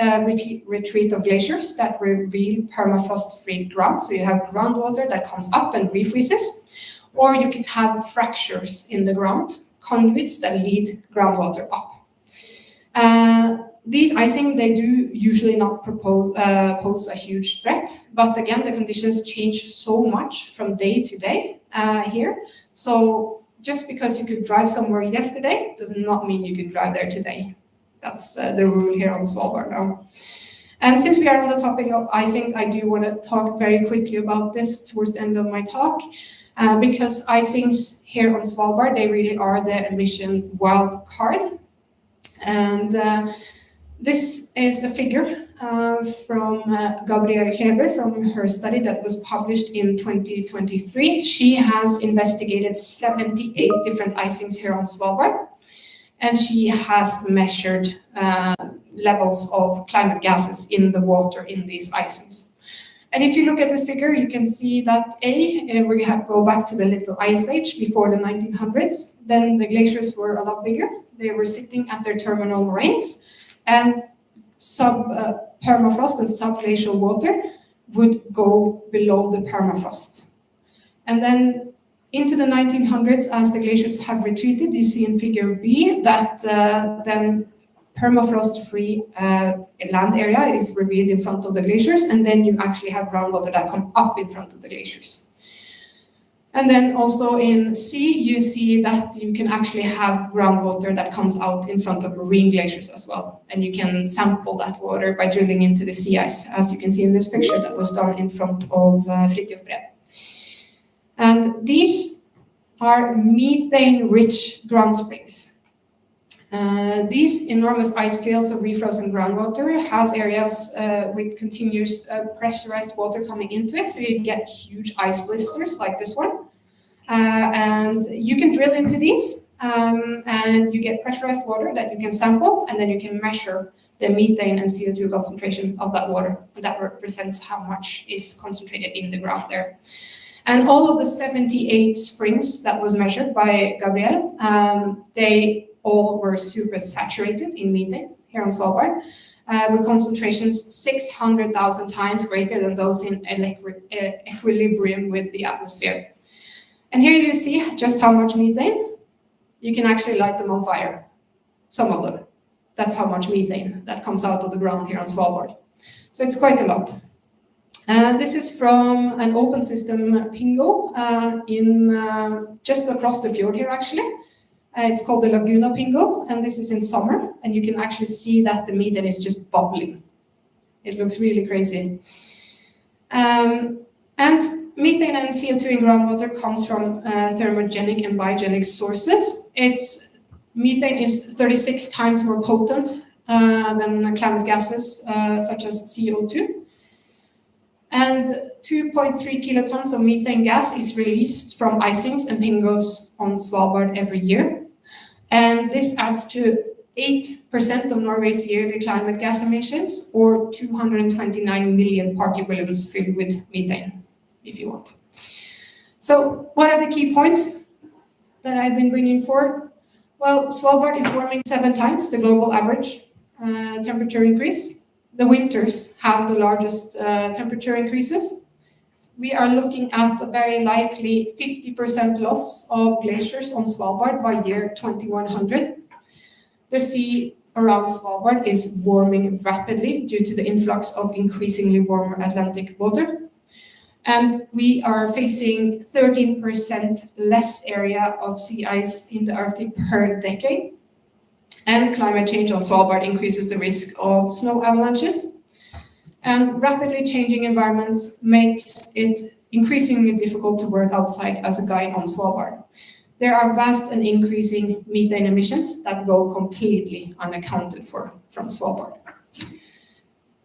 retreat of glaciers that reveal permafrost-free ground. So you have groundwater that comes up and refreezes, or you can have fractures in the ground, conduits that lead groundwater up. These icing, they do usually not pose a huge threat, but again, the conditions change so much from day to day here. So just because you could drive somewhere yesterday does not mean you could drive there today. That's the rule here on Svalbard now. And since we are on the topic of icings, I do want to talk very quickly about this towards the end of my talk, because icings here on Svalbard, they really are the emission wild card. And this is a figure from Gabrielle Kleber from her study that was published in 2023. She has investigated 78 different icings here on Svalbard, and she has measured levels of climate gases in the water in these icings. And if you look at this figure, you can see that we go back to the Little Ice Age before the 1900s. Then the glaciers were a lot bigger. They were sitting at their terminal moraines, and permafrost and subglacial water would go below the permafrost. And then into the 1900s, as the glaciers have retreated, you see in figure B that then permafrost-free land area is revealed in front of the glaciers, and then you actually have groundwater that come up in front of the glaciers. And then also in C, you see that you can actually have groundwater that comes out in front of marine glaciers as well. And you can sample that water by drilling into the sea ice, as you can see in this picture that was done in front of Fridtjof Bredt. And these are methane-rich ground springs. These enormous ice fields of refrozen groundwater has areas with continuous pressurized water coming into it, so you get huge ice blisters like this one. And you can drill into these, and you get pressurized water that you can sample, and then you can measure the methane and CO2 concentration of that water, and that represents how much is concentrated in the ground there. And all of the 78 springs that was measured by Gabriel, they all were super saturated in methane here on Svalbard, with concentrations 600,000 times greater than those in equilibrium with the atmosphere. And here you see just how much methane. You can actually light them on fire, some of them. That's how much methane that comes out of the ground here on Svalbard. So it's quite a lot. This is from an open system Pingo in just across the fjord here actually. It's called the Laguna Pingo, and this is in summer, and you can actually see that the methane is just bubbling. It looks really crazy. And methane and CO2 in groundwater comes from thermogenic and biogenic sources. Methane is 36 times more potent than climate gases such as CO2. And 2.3 kilotons of methane gas is released from icings and pingos on Svalbard every year. And this adds to 8% of Norway's yearly climate gas emissions, or 229 million part equivalents filled with methane, if you want. So what are the key points that I've been bringing forward? Well, Svalbard is warming 7 times the global average temperature increase. The winters have the largest temperature increases. We are looking at a very likely 50% loss of glaciers on Svalbard by year 2100. The sea around Svalbard is warming rapidly due to the influx of increasingly warmer Atlantic water. And we are facing 13% less area of sea ice in the Arctic per decade. And climate change on Svalbard increases the risk of snow avalanches. And rapidly changing environments makes it increasingly difficult to work outside as a guide on Svalbard. There are vast and increasing methane emissions that go completely unaccounted for from Svalbard.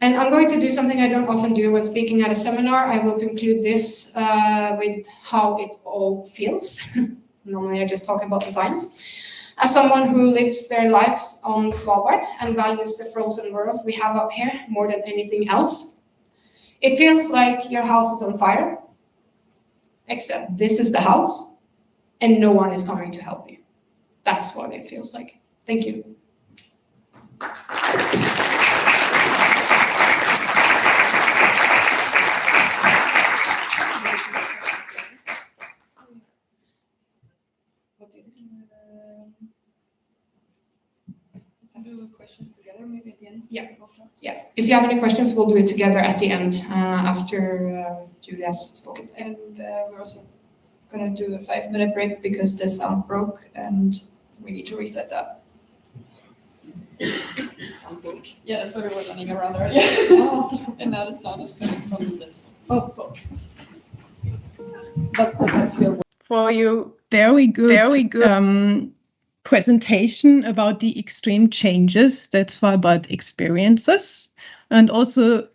And I'm going to do something I don't often do when speaking at a seminar. I will conclude this with how it all feels. Normally I just talk about the science. As someone who lives their life on Svalbard and values the frozen world we have up here more than anything else, it feels like your house is on fire, except this is the house and no one is coming to help you. That's what it feels like. Thank you. Questions together, maybe at the end? Yeah. If you have any questions, we'll do it together at the end after Julia's spoken. And we're also going to do a 5-minute break because the sound broke and we need to reset that. Sound broke. Yeah, that's why we were running around earlier. Oh. And now the sound is coming from this phone. But that's still for you. Very good. Presentation about the extreme changes that Svalbard experiences, and also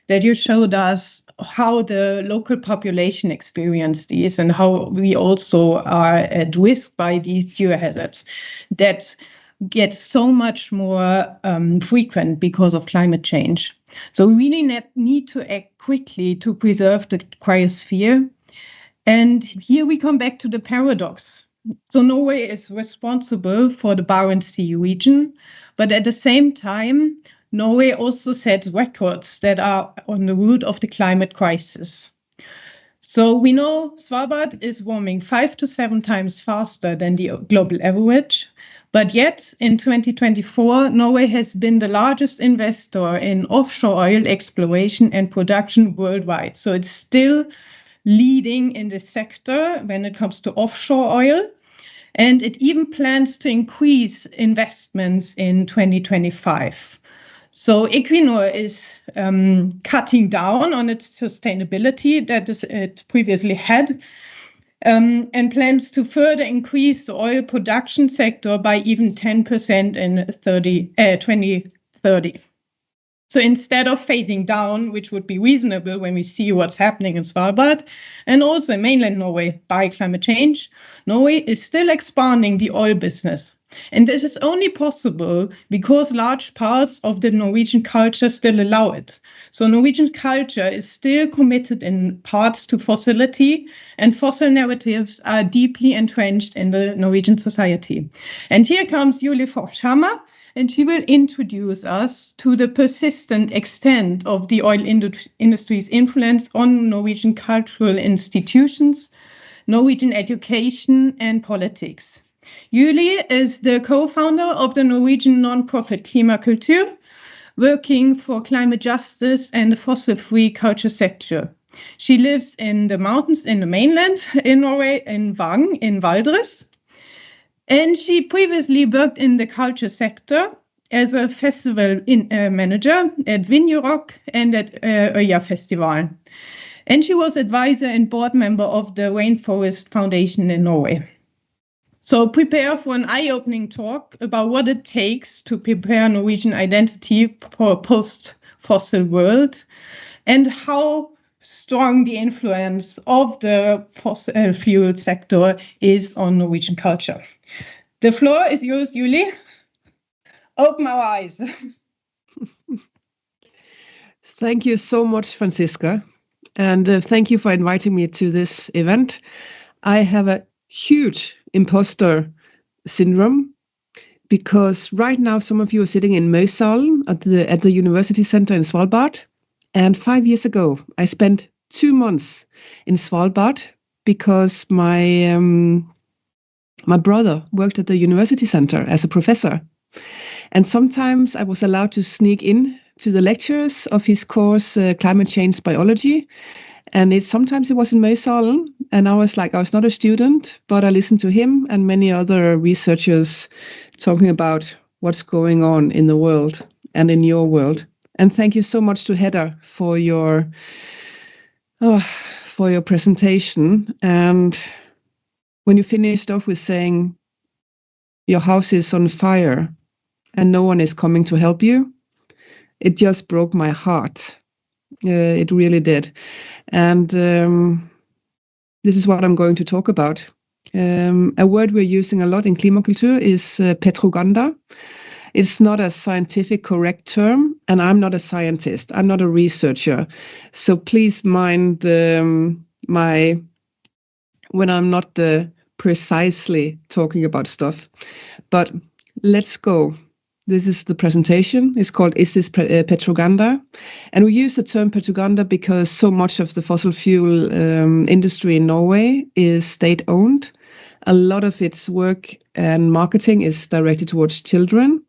that you showed us how the local population experienced these and how we also are at risk by these geohazards that get so much more frequent because of climate change. So we really need to act quickly to preserve the cryosphere. And here we come back to the paradox. So Norway is responsible for the Barents Sea region, but at the same time, Norway also sets records that are on the root of the climate crisis. So we know Svalbard is warming 5 to 7 times faster than the global average. But yet, in 2024, Norway has been the largest investor in offshore oil exploration and production worldwide. So it's still leading in the sector when it comes to offshore oil. And it even plans to increase investments in 2025. So Equinor is cutting down on its sustainability that it previously had, and plans to further increase the oil production sector by even 10% in 2030. So instead of phasing down, which would be reasonable when we see what's happening in Svalbard and also in mainland Norway by climate change, Norway is still expanding the oil business. And this is only possible because large parts of the Norwegian culture still allow it. So Norwegian culture is still committed in parts to fossility, and fossil narratives are deeply entrenched in the Norwegian society. And here comes Julie Forchhammer, and she will introduce us to the persistent extent of the oil industry's influence on Norwegian cultural institutions, Norwegian education, and politics. Julie is the co-founder of the Norwegian non-profit Klimakultur, working for climate justice and the fossil-free culture sector. She lives in the mountains in the mainland in Norway, in Vang, in Valdres. And she previously worked in the culture sector as a festival manager at Vinjerock and at Øya Festival. And she was advisor and board member of the Rainforest Foundation in Norway. So prepare for an eye-opening talk about what it takes to prepare Norwegian identity for a post-fossil world and how strong the influence of the fossil fuel sector is on Norwegian culture. The floor is yours, Julie. Open our eyes. Thank you so much, Franziska. And thank you for inviting me to this event. I have a huge imposter syndrome because right now some of you are sitting in Møysalen at the University Center in Svalbard. And 5 years ago, I spent 2 months in Svalbard because my brother worked at the University Center as a professor. And sometimes I was allowed to sneak in to the lectures of his course, Climate Change Biology. And sometimes it was in Møysalen. And I was not a student, but I listened to him and many other researchers talking about what's going on in the world and in your world. And thank you so much to Hedda for your presentation. And when you finished off with saying your house is on fire and no one is coming to help you, it just broke my heart. It really did. And this is what I'm going to talk about. A word we're using a lot in Klimakultur is petroganda. It's not a scientific correct term, and I'm not a scientist. I'm not a researcher. So please mind when I'm not precisely talking about stuff. But let's go. This is the presentation. It's called Is This Petroganda? And we use the term petroganda because so much of the fossil fuel industry in Norway is state-owned. A lot of its work and marketing is directed towards children.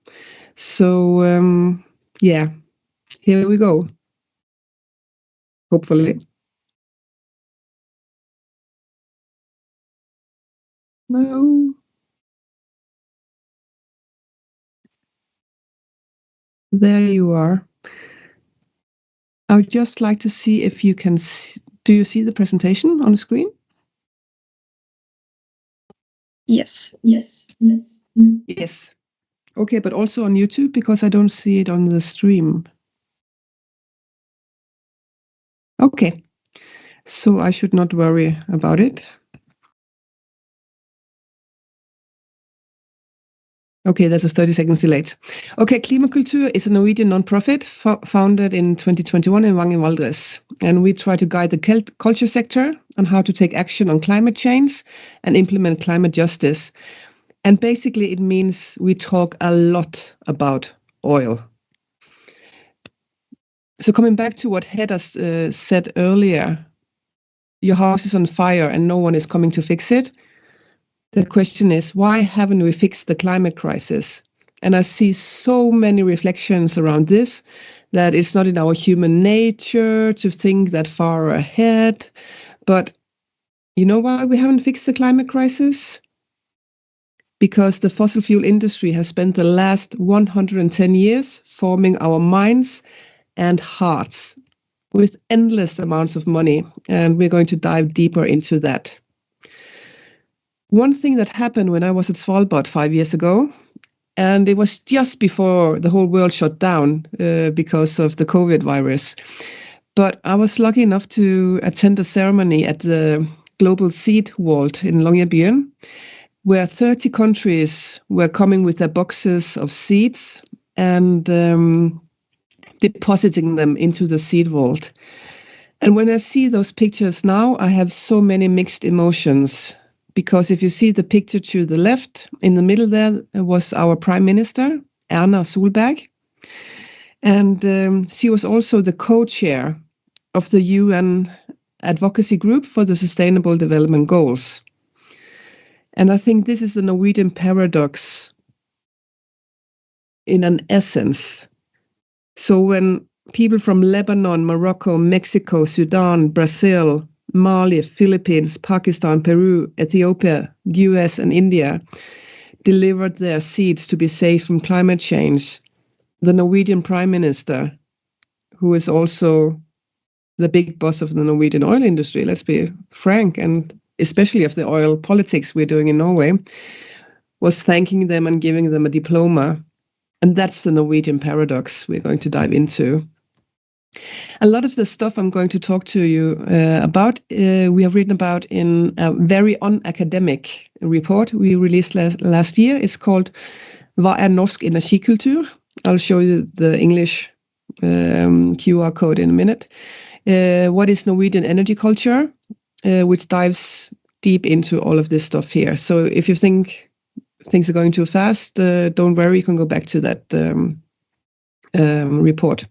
So, yeah, here we go. Hopefully. No. There you are. I would just like to see if you can see. Do you see the presentation on the screen? Yes. Yes. Okay, but also on YouTube because I don't see it on the stream. Okay, so I should not worry about it. Okay, there's a 30 seconds delayed. Okay, Klimakultur is a Norwegian non-profit founded in 2021 in Vang in Valdres. And we try to guide the culture sector on how to take action on climate change and implement climate justice. And basically it means we talk a lot about oil. So coming back to what Hedda said earlier, your house is on fire and no one is coming to fix it, the question is, why haven't we fixed the climate crisis? And I see so many reflections around this, that it's not in our human nature to think that far ahead. But you know why we haven't fixed the climate crisis? Because the fossil fuel industry has spent the last 110 years forming our minds and hearts with endless amounts of money. And we're going to dive deeper into that. One thing that happened when I was at Svalbard 5 years ago, and it was just before the whole world shut down because of the COVID virus. But I was lucky enough to attend a ceremony at the Global Seed Vault in Longyearbyen, where 30 countries were coming with their boxes of seeds and depositing them into the seed vault. And when I see those pictures now, I have so many mixed emotions. Because if you see the picture to the left, in the middle there was our Prime Minister, Erna Solberg. And she was also the co-chair of the UN advocacy group for the Sustainable Development Goals. And I think this is the Norwegian paradox in an essence. So when people from Lebanon, Morocco, Mexico, Sudan, Brazil, Mali, Philippines, Pakistan, Peru, Ethiopia, US, and India delivered their seeds to be safe from climate change, the Norwegian Prime Minister, who is also the big boss of the Norwegian oil industry, let's be frank, and especially of the oil politics we're doing in Norway, was thanking them and giving them a diploma. And that's the Norwegian paradox we're going to dive into. A lot of the stuff I'm going to talk to you about, we have written about in a very unacademic report we released last year. It's called Hva norsk energikultur? I'll show you the English QR code in a minute. What is Norwegian energy culture? Which dives deep into all of this stuff here. So if you think things are going too fast, don't worry, you can go back to that report.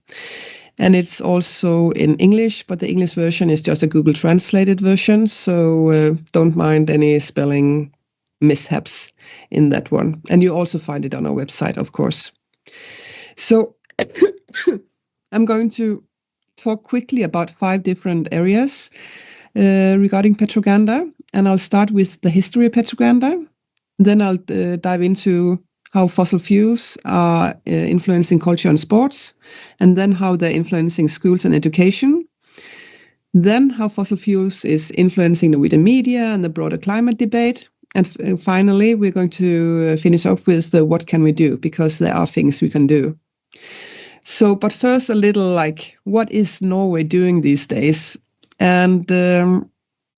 And it's also in English, but the English version is just a Google translated version. So don't mind any spelling mishaps in that one. And you also find it on our website, of course. So I'm going to talk quickly about 5 different areas regarding Petroganda. And I'll start with the history of Petroganda. Then I'll dive into how fossil fuels are influencing culture and sports, and then how they're influencing schools and education. Then how fossil fuels is influencing Norwegian media and the broader climate debate. And finally, we're going to finish off with the what can we do, because there are things we can do. So, but first a little like, what is Norway doing these days? And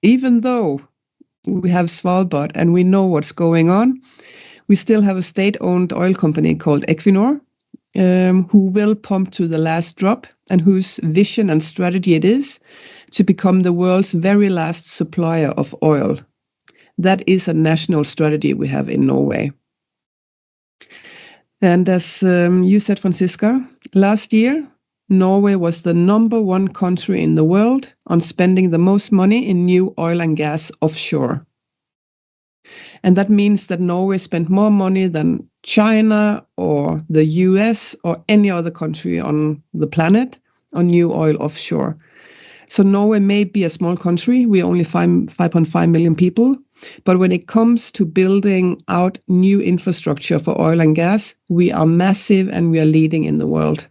even though we have Svalbard and we know what's going on, we still have a state-owned oil company called Equinor, who will pump to the last drop and whose vision and strategy it is to become the world's very last supplier of oil. That is a national strategy we have in Norway. And as you said, Franziska, last year, Norway was the #1 country in the world on spending the most money in new oil and gas offshore. And that means that Norway spent more money than China or the US or any other country on the planet on new oil offshore. So Norway may be a small country. We only 5.5 million people. But when it comes to building out new infrastructure for oil and gas, we are massive and we are leading in the world.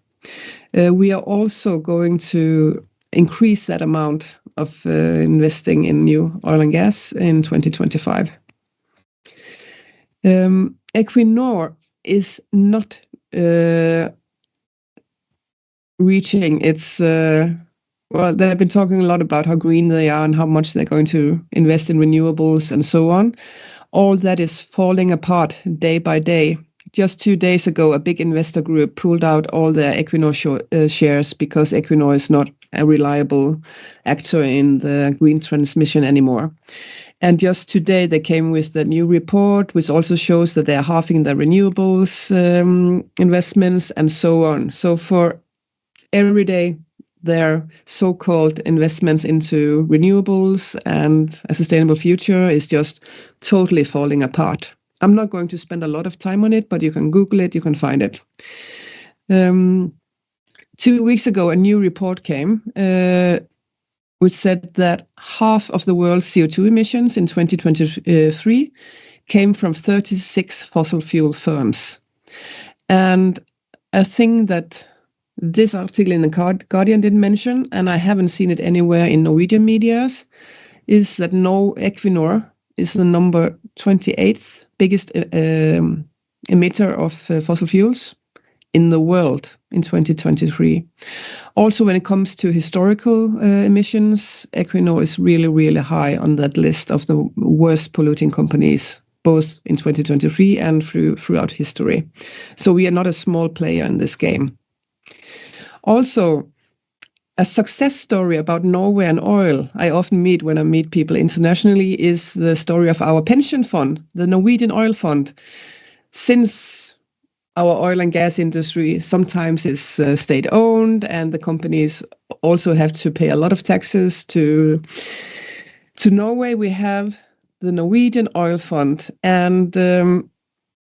We are also going to increase that amount of investing in new oil and gas in 2025. Equinor is not reaching its, well, they've been talking a lot about how green they are and how much they're going to invest in renewables and so on. All that is falling apart day by day. Just 2 days ago, a big investor group pulled out all their Equinor shares because Equinor is not a reliable actor in the green transmission anymore. And just today, they came with the new report, which also shows that they're halving their renewables investments and so on. So for everyday their so-called investments into renewables and a sustainable future is just totally falling apart. I'm not going to spend a lot of time on it, but you can Google it, you can find it. 2 weeks ago, a new report came which said that half of the world's CO2 emissions in 2023 came from 36 fossil fuel firms. And a thing that this article in the Guardian didn't mention, and I haven't seen it anywhere in Norwegian medias, is that Equinor is the number 28th biggest emitter of fossil fuels in the world in 2023. Also, when it comes to historical emissions, Equinor is really, really high on that list of the worst polluting companies, both in 2023 and throughout history. So we are not a small player in this game. Also, a success story about Norway and oil I often meet when I meet people internationally is the story of our pension fund, the Norwegian Oil Fund. Since our oil and gas industry sometimes is state-owned, and the companies also have to pay a lot of taxes to Norway, we have the Norwegian Oil Fund. And the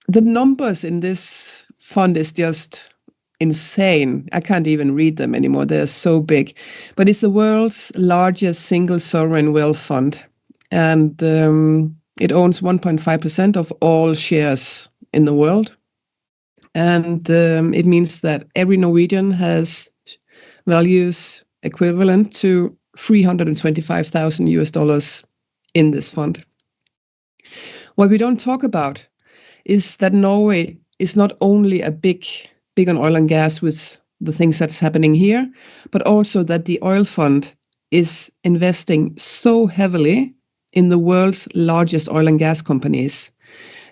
numbers in this fund is just insane. I can't even read them anymore. They're so big. But it's the world's largest single sovereign wealth fund. And it owns 1.5% of all shares in the world. And it means that every Norwegian has values equivalent to $325,000 in this fund. What we don't talk about is that Norway is not only a big on oil and gas with the things that's happening here, but also that the oil fund is investing so heavily in the world's largest oil and gas companies.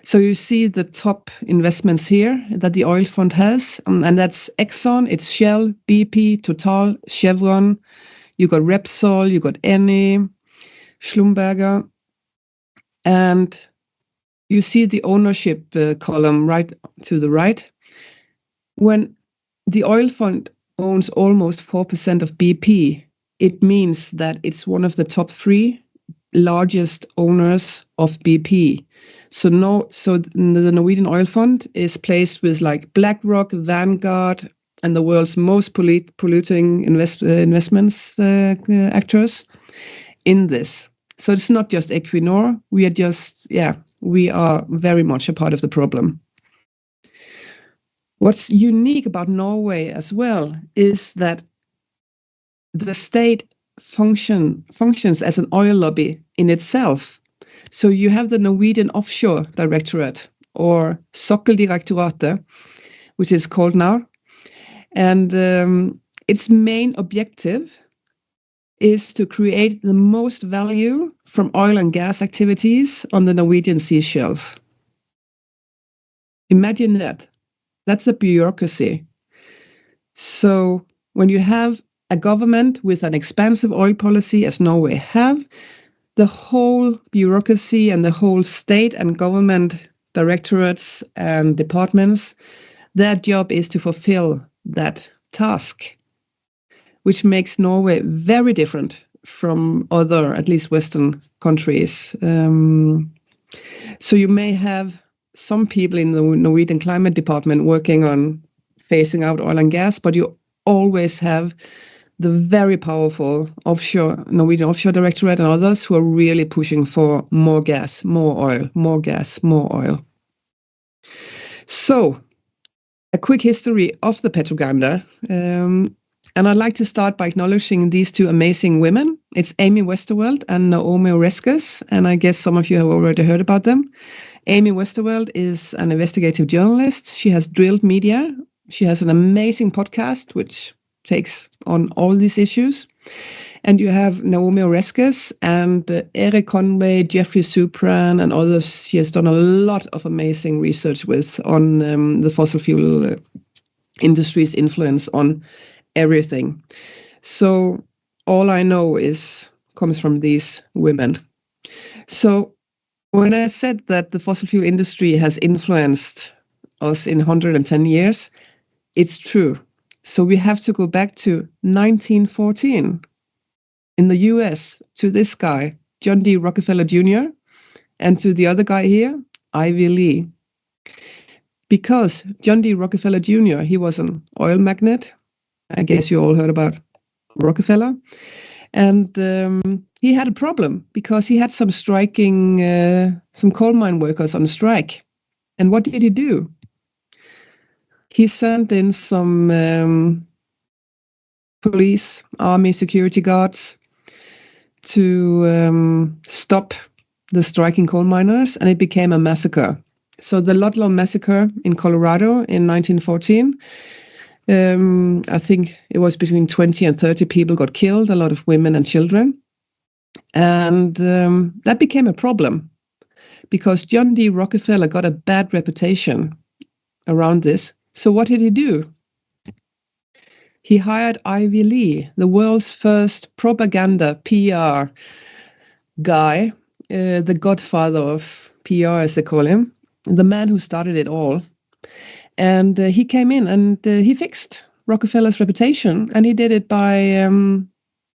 So you see the top investments here that the oil fund has, and that's Exxon, it's Shell, BP, Total, Chevron. You got Repsol, you got Eni, Schlumberger, and you see the ownership column right to the right. When the oil fund owns almost 4% of BP, it means that it's one of the top 3 largest owners of BP. So the Norwegian Oil Fund is placed with like BlackRock, Vanguard, and the world's most polluting investments actors in this. So it's not just Equinor. We are very much a part of the problem. What's unique about Norway as well is that the state functions as an oil lobby in itself. So you have the Norwegian Offshore Directorate, or Sokkeldirektoratet, which is called now. And its main objective is to create the most value from oil and gas activities on the Norwegian sea shelf. Imagine that. That's the bureaucracy. So when you have a government with an expansive oil policy, as Norway have, the whole bureaucracy and the whole state and government directorates and departments, their job is to fulfill that task, which makes Norway very different from other, at least Western countries. So you may have some people in the Norwegian climate department working on phasing out oil and gas, but you always have the very powerful Norwegian Offshore Directorate and others who are really pushing for more gas, more oil, more gas, more oil. So, a quick history of the Petroganda. And I'd like to start by acknowledging these 2 amazing women. It's Amy Westerveld and Naomi Oreskes, and I guess some of you have already heard about them. Amy Westerveld is an investigative journalist. She has drilled media. She has an amazing podcast, which takes on all these issues. And you have Naomi Oreskes and Eric Conway, Jeffrey Supran, and others. She has done a lot of amazing research on the fossil fuel industry's influence on everything. So all I know comes from these women. So when I said that the fossil fuel industry has influenced us in 110 years, it's true. So we have to go back to 1914 in the US to this guy, John D. Rockefeller Jr., and to the other guy here, Ivy Lee. Because John D. Rockefeller Jr., he was an oil magnate. I guess you all heard about Rockefeller. And he had a problem because he had some coal mine workers on strike. And what did he do? He sent in some police, army, security guards to stop the striking coal miners, and it became a massacre. So the Ludlow Massacre in Colorado in 1914, I think it was between 20 and 30 people got killed, a lot of women and children. And that became a problem because John D. Rockefeller got a bad reputation around this. So what did he do? He hired Ivy Lee, the world's first propaganda PR guy, the godfather of PR, as they call him, the man who started it all. And he came in and he fixed Rockefeller's reputation, and he did it by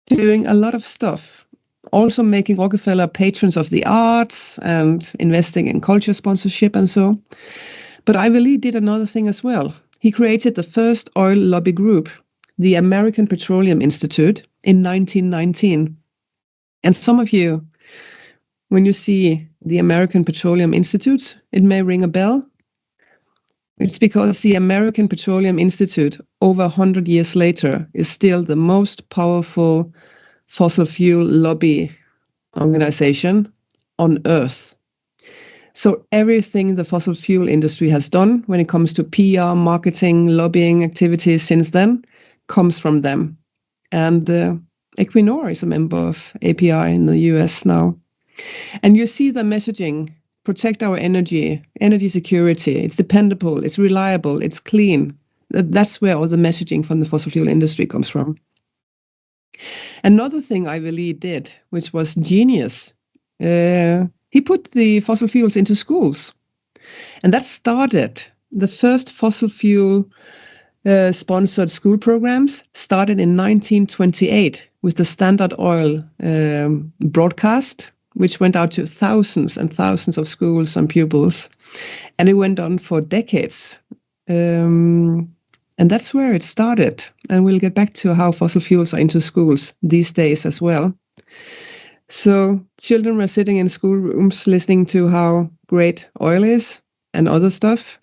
doing a lot of stuff. Also making Rockefeller patrons of the arts and investing in culture sponsorship and so. But Ivy Lee did another thing as well. He created the first oil lobby group, the American Petroleum Institute, in 1919. And some of you, when you see the American Petroleum Institute, it may ring a bell. It's because the American Petroleum Institute, over 100 years later, is still the most powerful fossil fuel lobby organization on Earth. So everything the fossil fuel industry has done when it comes to PR, marketing, lobbying activities since then comes from them. And Equinor is a member of API in the US now. And you see the messaging: protect our energy security. It's dependable, it's reliable, it's clean. That's where all the messaging from the fossil fuel industry comes from. Another thing Ivy Lee did, which was genius, he put the fossil fuels into schools. And that started, the first fossil fuel sponsored school programs started in 1928 with the Standard Oil broadcast, which went out to thousands and thousands of schools and pupils. And it went on for decades. And that's where it started. And we'll get back to how fossil fuels are into schools these days as well. So children were sitting in schoolrooms listening to how great oil is and other stuff.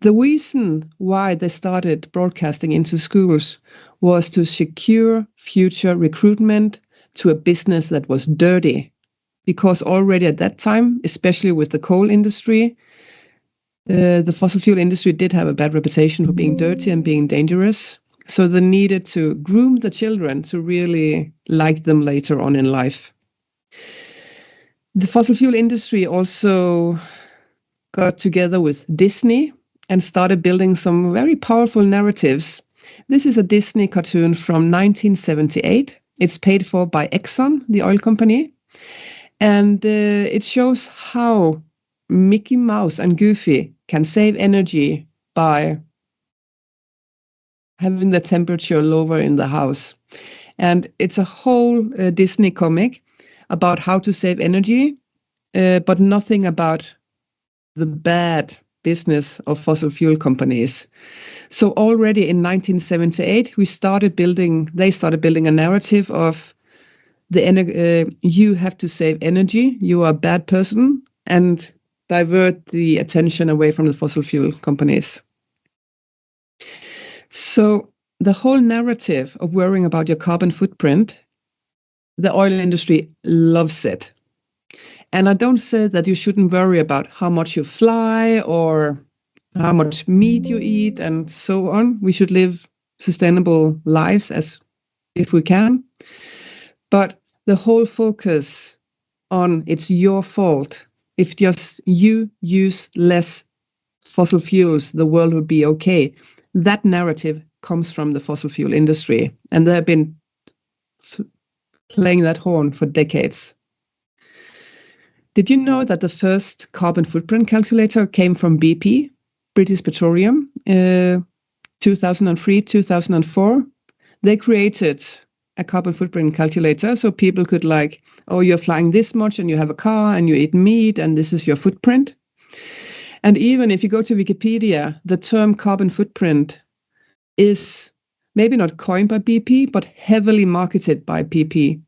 The reason why they started broadcasting into schools was to secure future recruitment to a business that was dirty. Because already at that time, especially with the coal industry, the fossil fuel industry did have a bad reputation for being dirty and being dangerous. So they needed to groom the children to really like them later on in life. The fossil fuel industry also got together with Disney and started building some very powerful narratives. This is a Disney cartoon from 1978. It's paid for by Exxon, the oil company. And it shows how Mickey Mouse and Goofy can save energy by having the temperature lower in the house. And it's a whole Disney comic about how to save energy, but nothing about the bad business of fossil fuel companies. So already in 1978, they started building a narrative of you have to save energy, you are a bad person, and divert the attention away from the fossil fuel companies. So the whole narrative of worrying about your carbon footprint, the oil industry loves it. And I don't say that you shouldn't worry about how much you fly or how much meat you eat and so on. We should live sustainable lives as if we can. But the whole focus on it's your fault. If just you use less fossil fuels, the world would be okay. That narrative comes from the fossil fuel industry. And they have been playing that horn for decades. Did you know that the first carbon footprint calculator came from BP, British Petroleum? 2003, 2004, they created a carbon footprint calculator so people could like, oh, you're flying this much and you have a car and you eat meat and this is your footprint. And even if you go to Wikipedia, the term carbon footprint is maybe not coined by BP, but heavily marketed by BP.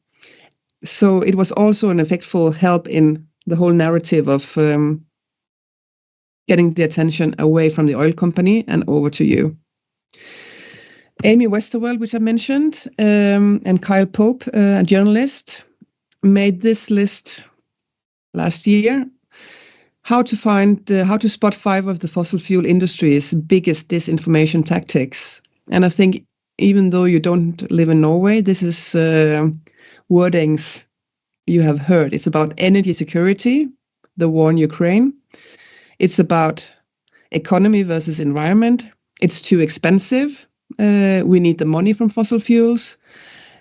So it was also an effectful help in the whole narrative of getting the attention away from the oil company and over to you. Amy Westerveld, which I mentioned, and Kyle Pope, a journalist, made this list last year. How to spot 5 of the fossil fuel industry's biggest disinformation tactics. And I think even though you don't live in Norway, this is wordings you have heard. It's about energy security, the war in Ukraine. It's about economy versus environment. It's too expensive. We need the money from fossil fuels.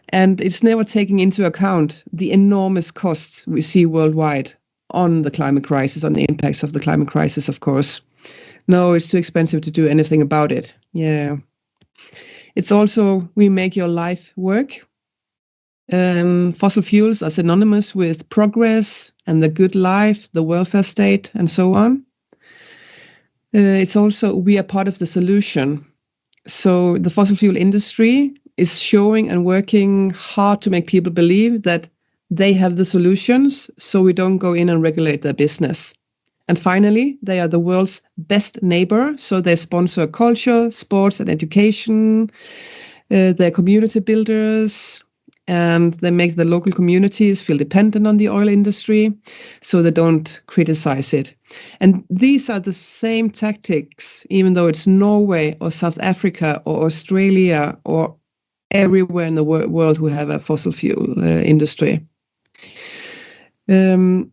And it's never taking into account the enormous costs we see worldwide on the climate crisis, on the impacts of the climate crisis, of course. No, it's too expensive to do anything about it. Yeah. It's also, we make your life work. Fossil fuels are synonymous with progress and the good life, the welfare state, and so on. It's also, we are part of the solution. So the fossil fuel industry is showing and working hard to make people believe that they have the solutions, so we don't go in and regulate their business. And finally, they are the world's best neighbor, so they sponsor culture, sports, and education. They're community builders, and they make the local communities feel dependent on the oil industry, so they don't criticize it. And these are the same tactics, even though it's Norway or South Africa or Australia or everywhere in the world who have a fossil fuel industry. When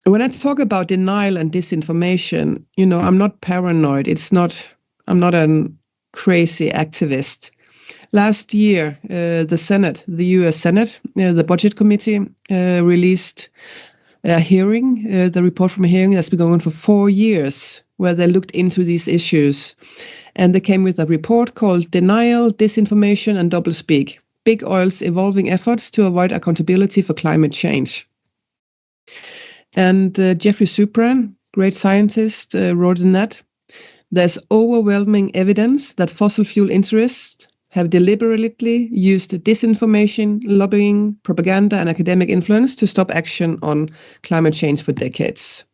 I talk about denial and disinformation, I'm not paranoid. I'm not a crazy activist. Last year, the US Senate, the Budget Committee, released a hearing, the report from a hearing that's been going on for 4 years, where they looked into these issues. And they came with a report called Denial, Disinformation, and Doublespeak: Big Oil's Evolving Efforts to Avoid Accountability for Climate Change. And Jeffrey Supran, great scientist, wrote in that, there's overwhelming evidence that fossil fuel interests have deliberately used disinformation, lobbying, propaganda, and academic influence to stop action on climate change for decades.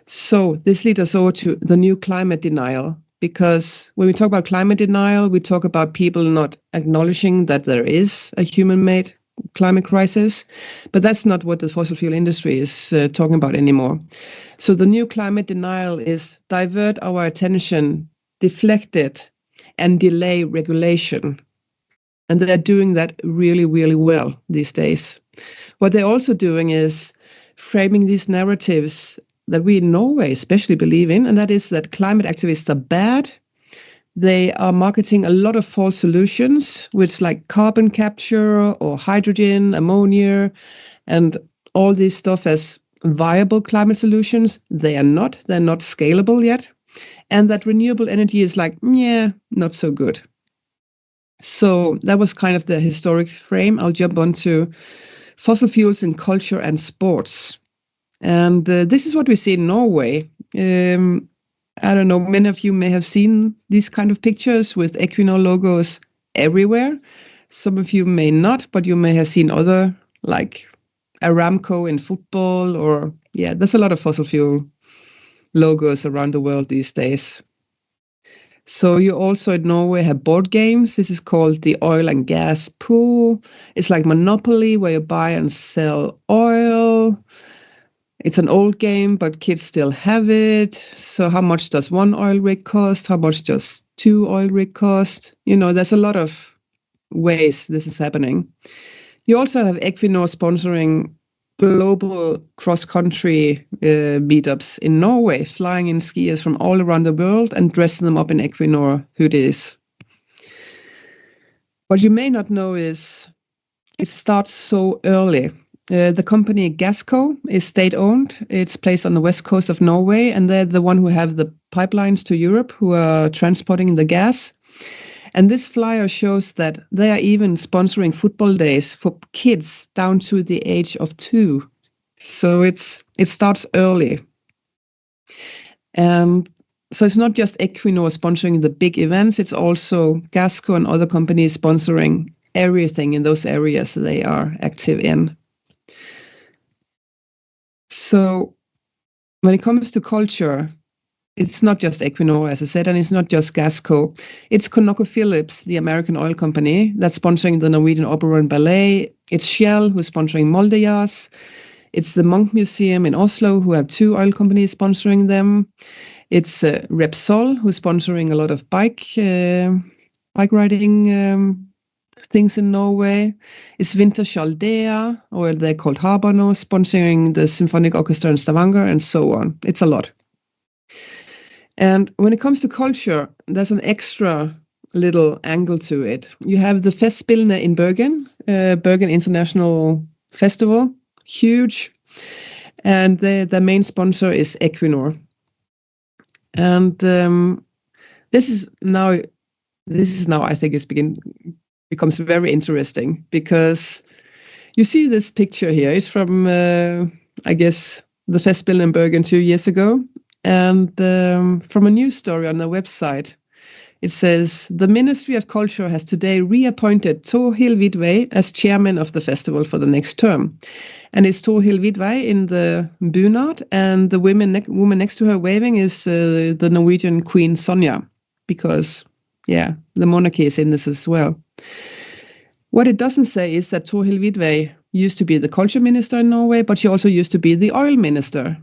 So this leads us over to the new climate denial, because when we talk about climate denial, we talk about people not acknowledging that there is a human-made climate crisis, but that's not what the fossil fuel industry is talking about anymore. So the new climate denial is divert our attention, deflect it, and delay regulation. And they're doing that really, really well these days. What they're also doing is framing these narratives that we in Norway especially believe in, and that is that climate activists are bad. They are marketing a lot of false solutions, which like carbon capture or hydrogen, ammonia, and all this stuff as viable climate solutions. They are not. They're not scalable yet. And that renewable energy is like, yeah, not so good. So that was kind of the historic frame. I'll jump on to fossil fuels in culture and sports. And this is what we see in Norway. I don't know, many of you may have seen these kind of pictures with Equinor logos everywhere. Some of you may not, but you may have seen other, like Aramco in football, or there's a lot of fossil fuel logos around the world these days. So you also in Norway have board games. This is called the oil and gas pool. It's like Monopoly, where you buy and sell oil. It's an old game, but kids still have it. So how much does one oil rig cost? How much does 2 oil rig cost? There's a lot of ways this is happening. You also have Equinor sponsoring global cross-country meetups in Norway, flying in skiers from all around the world and dressing them up in Equinor hoodies. What you may not know is it starts so early. The company Gasco is state-owned. It's placed on the west coast of Norway, and they're the one who have the pipelines to Europe, who are transporting the gas. And this flyer shows that they are even sponsoring football days for kids down to the age of 2. So it starts early. So it's not just Equinor sponsoring the big events, it's also Gasco and other companies sponsoring everything in those areas they are active in. So when it comes to culture, it's not just Equinor, as I said, and it's not just Gasco. It's ConocoPhillips, the American oil company, that's sponsoring the Norwegian Opera and Ballet. It's Shell, who's sponsoring Moldejazz. It's the Munch Museum in Oslo, who have 2 oil companies sponsoring them. It's Repsol, who's sponsoring a lot of bike riding things in Norway. It's Winter Chaldea, or they're called Habano, sponsoring the Symphonic Orchestra in Stavanger, and so on. It's a lot. And when it comes to culture, there's an extra little angle to it. You have the Festspillene in Bergen, Bergen International Festival, huge. And the main sponsor is Equinor. And this is now I think becomes very interesting, because you see this picture here. It's from I guess the Festspillene in Bergen 2 years ago, and from a news story on the website, it says the Ministry of Culture has today reappointed Torhild Vidvei as chairman of the festival for the next term. And it's Torhild Vidvei in the bunad, and the woman next to her waving is the Norwegian Queen Sonja, because, yeah, the monarchy is in this as well. What it doesn't say is that Torhild Vidvei used to be the culture minister in Norway, but she also used to be the oil minister.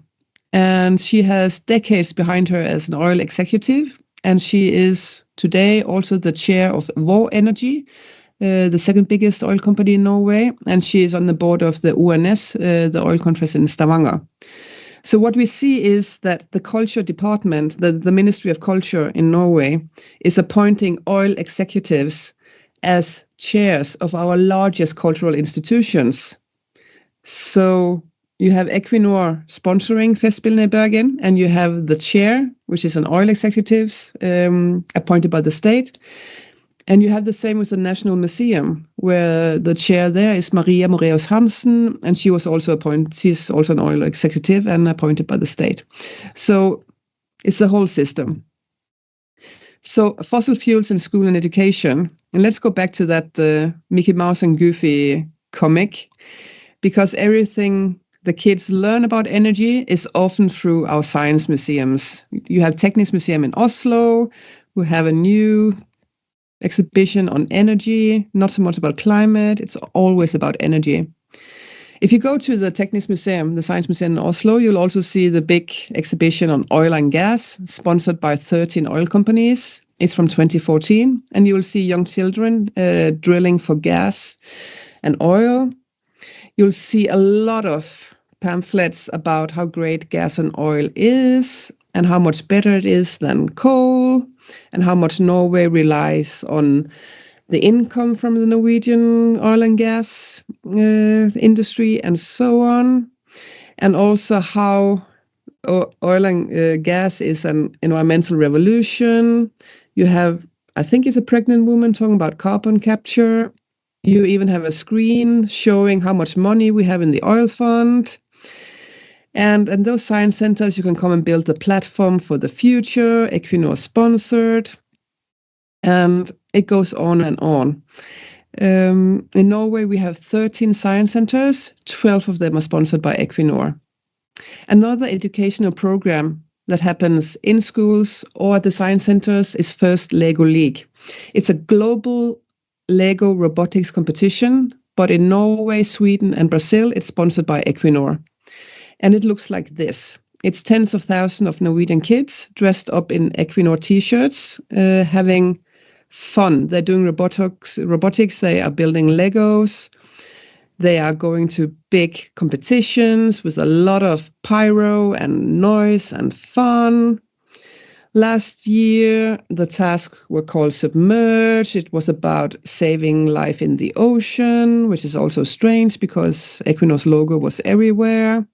And she has decades behind her as an oil executive. And she is today also the chair of Vår Energy, the second biggest oil company in Norway. And she is on the board of the UNIS, the oil conference in Stavanger. So what we see is that the culture department, the Ministry of Culture in Norway, is appointing oil executives as chairs of our largest cultural institutions. So you have Equinor sponsoring Festspillene i Bergen, and you have the chair, which is an oil executive appointed by the state. And you have the same with the National Museum, where the chair there is Maria Moraeus Hansen, and she was also appointed. She's also an oil executive and appointed by the state. So it's the whole system. So fossil fuels in school and education. And let's go back to that Mickey Mouse and Goofy comic, because everything the kids learn about energy is often through our science museums. You have Teknisk Museum in Oslo, who have a new exhibition on energy, not so much about climate, it's always about energy. If you go to the Teknisk Museum, the Science Museum in Oslo, you'll also see the big exhibition on oil and gas, sponsored by 13 oil companies. It's from 2014, and you will see young children drilling for gas and oil. You'll see a lot of pamphlets about how great gas and oil is, and how much better it is than coal, and how much Norway relies on the income from the Norwegian oil and gas industry, and so on. And also how oil and gas is an environmental revolution. You have, I think it's a pregnant woman talking about carbon capture. You even have a screen showing how much money we have in the oil fund. And in those science centers, you can come and build a platform for the future, Equinor sponsored. And it goes on and on. In Norway, we have 13 science centers. 12 of them are sponsored by Equinor. Another educational program that happens in schools or at the science centers is First Lego League. It's a global Lego robotics competition, but in Norway, Sweden, and Brazil, it's sponsored by Equinor. And it looks like this. It's tens of thousands of Norwegian kids dressed up in Equinor t-shirts, having fun. They're doing robotics. They are building Legos. They are going to big competitions with a lot of pyro and noise and fun. Last year, the tasks were called Submerge. It was about saving life in the ocean, which is also strange because Equinor's logo was everywhere.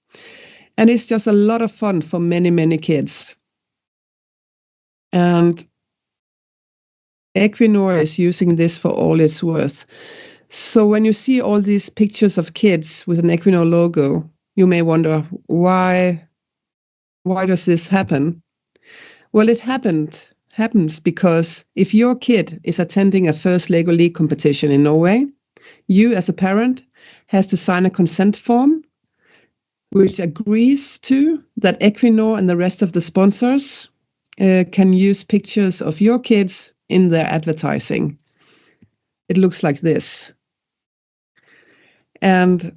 And it's just a lot of fun for many, many kids. And Equinor is using this for all it's worth. So when you see all these pictures of kids with an Equinor logo, you may wonder, why does this happen? Well, it happens because if your kid is attending a first Lego League competition in Norway, you as a parent has to sign a consent form which agrees to that Equinor and the rest of the sponsors can use pictures of your kids in their advertising. It looks like this. And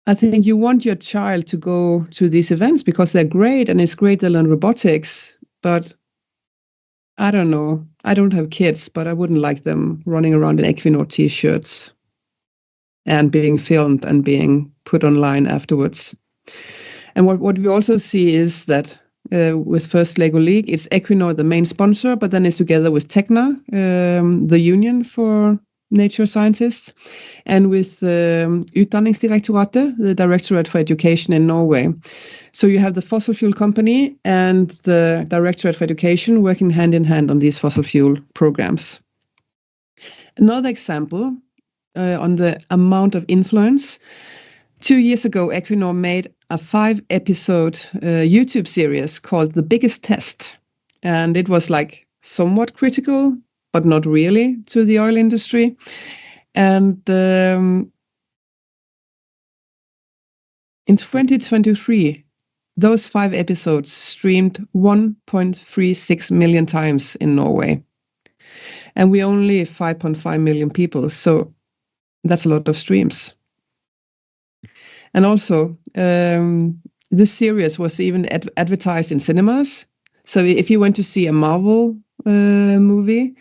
I think you want your child to go to these events because they're great and it's great to learn robotics. But I don't know. I don't have kids, but I wouldn't like them running around in Equinor t-shirts and being filmed and being put online afterwards. And what we also see is that with First Lego League, it's Equinor, the main sponsor, but then it's together with Tekna, the union for nature scientists, and with Utdanningsdirektoratet, the Directorate for Education in Norway. So you have the fossil fuel company and the Directorate for Education working hand in hand on these fossil fuel programs. Another example on the amount of influence. 2 years ago, Equinor made a 5-episode YouTube series called The Biggest Test. And it was like somewhat critical, but not really, to the oil industry. And in 2023, those 5 episodes streamed 1.36 million times in Norway. And we only 5.5 million people, so that's a lot of streams. And also, this series was even advertised in cinemas. So if you went to see a Marvel movie,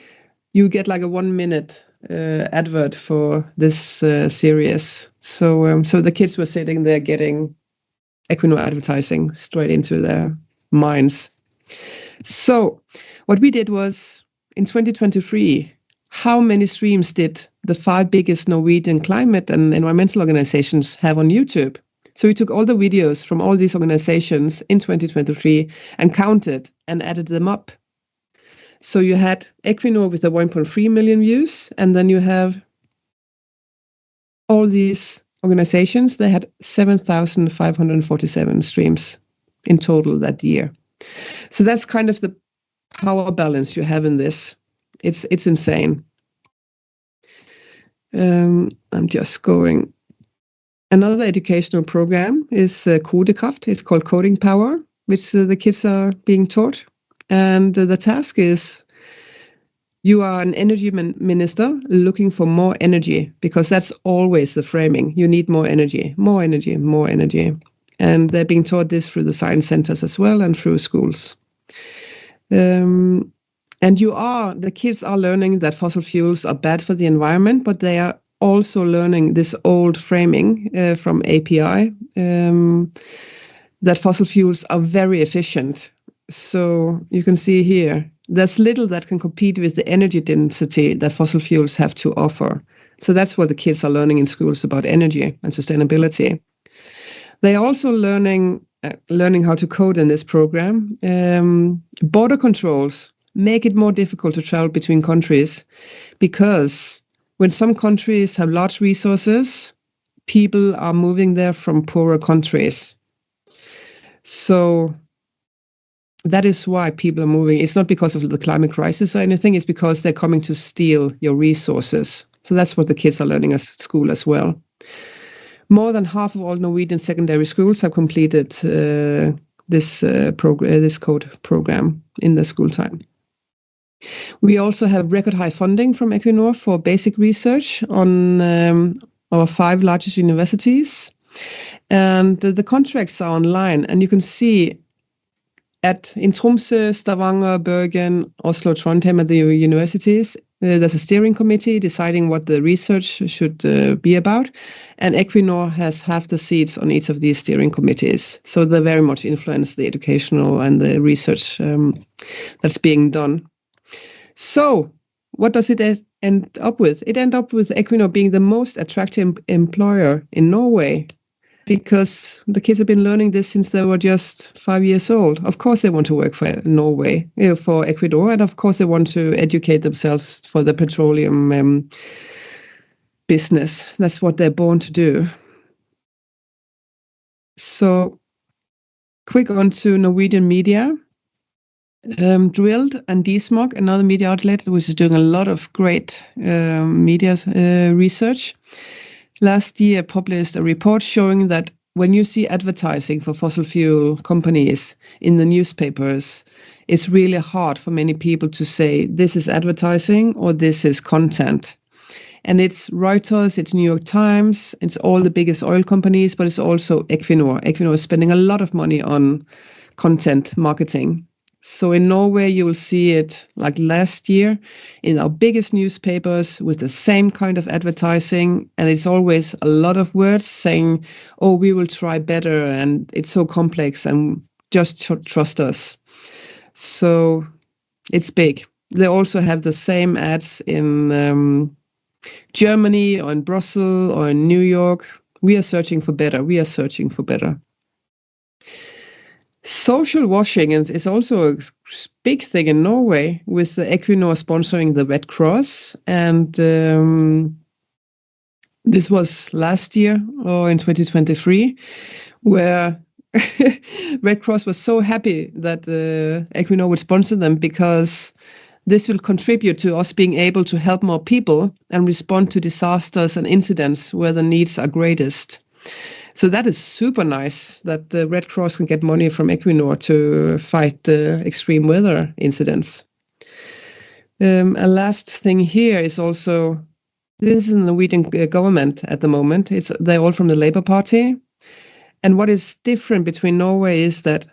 you get like a 1-minute advert for this series. So the kids were sitting there getting Equinor advertising straight into their minds. So what we did was, in 2023, how many streams did the 5 biggest Norwegian climate and environmental organizations have on YouTube? So we took all the videos from all these organizations in 2023 and counted and added them up. So you had Equinor with the 1.3 million views, and then you have all these organizations. They had 7,547 streams in total that year. So that's kind of the power balance you have in this. It's insane. I'm just going. Another educational program is Kodekraft. It's called Coding Power, which the kids are being taught. And the task is, you are an energy minister looking for more energy, because that's always the framing. You need more energy, more energy, more energy. And they're being taught this through the science centers as well and through schools. And the kids are learning that fossil fuels are bad for the environment, but they are also learning this old framing from API, that fossil fuels are very efficient. So you can see here, there's little that can compete with the energy density that fossil fuels have to offer. So that's what the kids are learning in schools about energy and sustainability. They are also learning how to code in this program. Border controls make it more difficult to travel between countries, because when some countries have large resources, people are moving there from poorer countries. So that is why people are moving. It's not because of the climate crisis or anything. It's because they're coming to steal your resources. So that's what the kids are learning at school as well. More than half of all Norwegian secondary schools have completed this code program in their school time. We also have record high funding from Equinor for basic research on our 5 largest universities. And the contracts are online, and you can see in Tromsø, Stavanger, Bergen, Oslo, Trondheim, at the universities, there's a steering committee deciding what the research should be about, and Equinor has half the seats on each of these steering committees. So they very much influence the educational and the research that's being done. So what does it end up with? It ends up with Equinor being the most attractive employer in Norway, because the kids have been learning this since they were just 5 years old. Of course they want to work for Norway, for Equinor, and of course they want to educate themselves for the petroleum business. That's what they're born to do. So, quick on to Norwegian media. Drilled and DSMOG, another media outlet, which is doing a lot of great media research, last year published a report showing that when you see advertising for fossil fuel companies in the newspapers, it's really hard for many people to say this is advertising or this is content. And it's Reuters, it's New York Times, it's all the biggest oil companies, but it's also Equinor. Equinor is spending a lot of money on content marketing. So in Norway, you will see it like last year in our biggest newspapers with the same kind of advertising. And it's always a lot of words saying, oh, we will try better. And it's so complex and just trust us. So it's big. They also have the same ads in Germany or in Brussels or in New York. We are searching for better. We are searching for better. Social washing is also a big thing in Norway, with the Equinor sponsoring the Red Cross. And this was last year or in 2023, where Red Cross was so happy that Equinor would sponsor them, because this will contribute to us being able to help more people and respond to disasters and incidents where the needs are greatest. So that is super nice that the Red Cross can get money from Equinor to fight the extreme weather incidents. A last thing here is also, this is the Norwegian government at the moment. They're all from the Labour Party. And what is different between Norway is that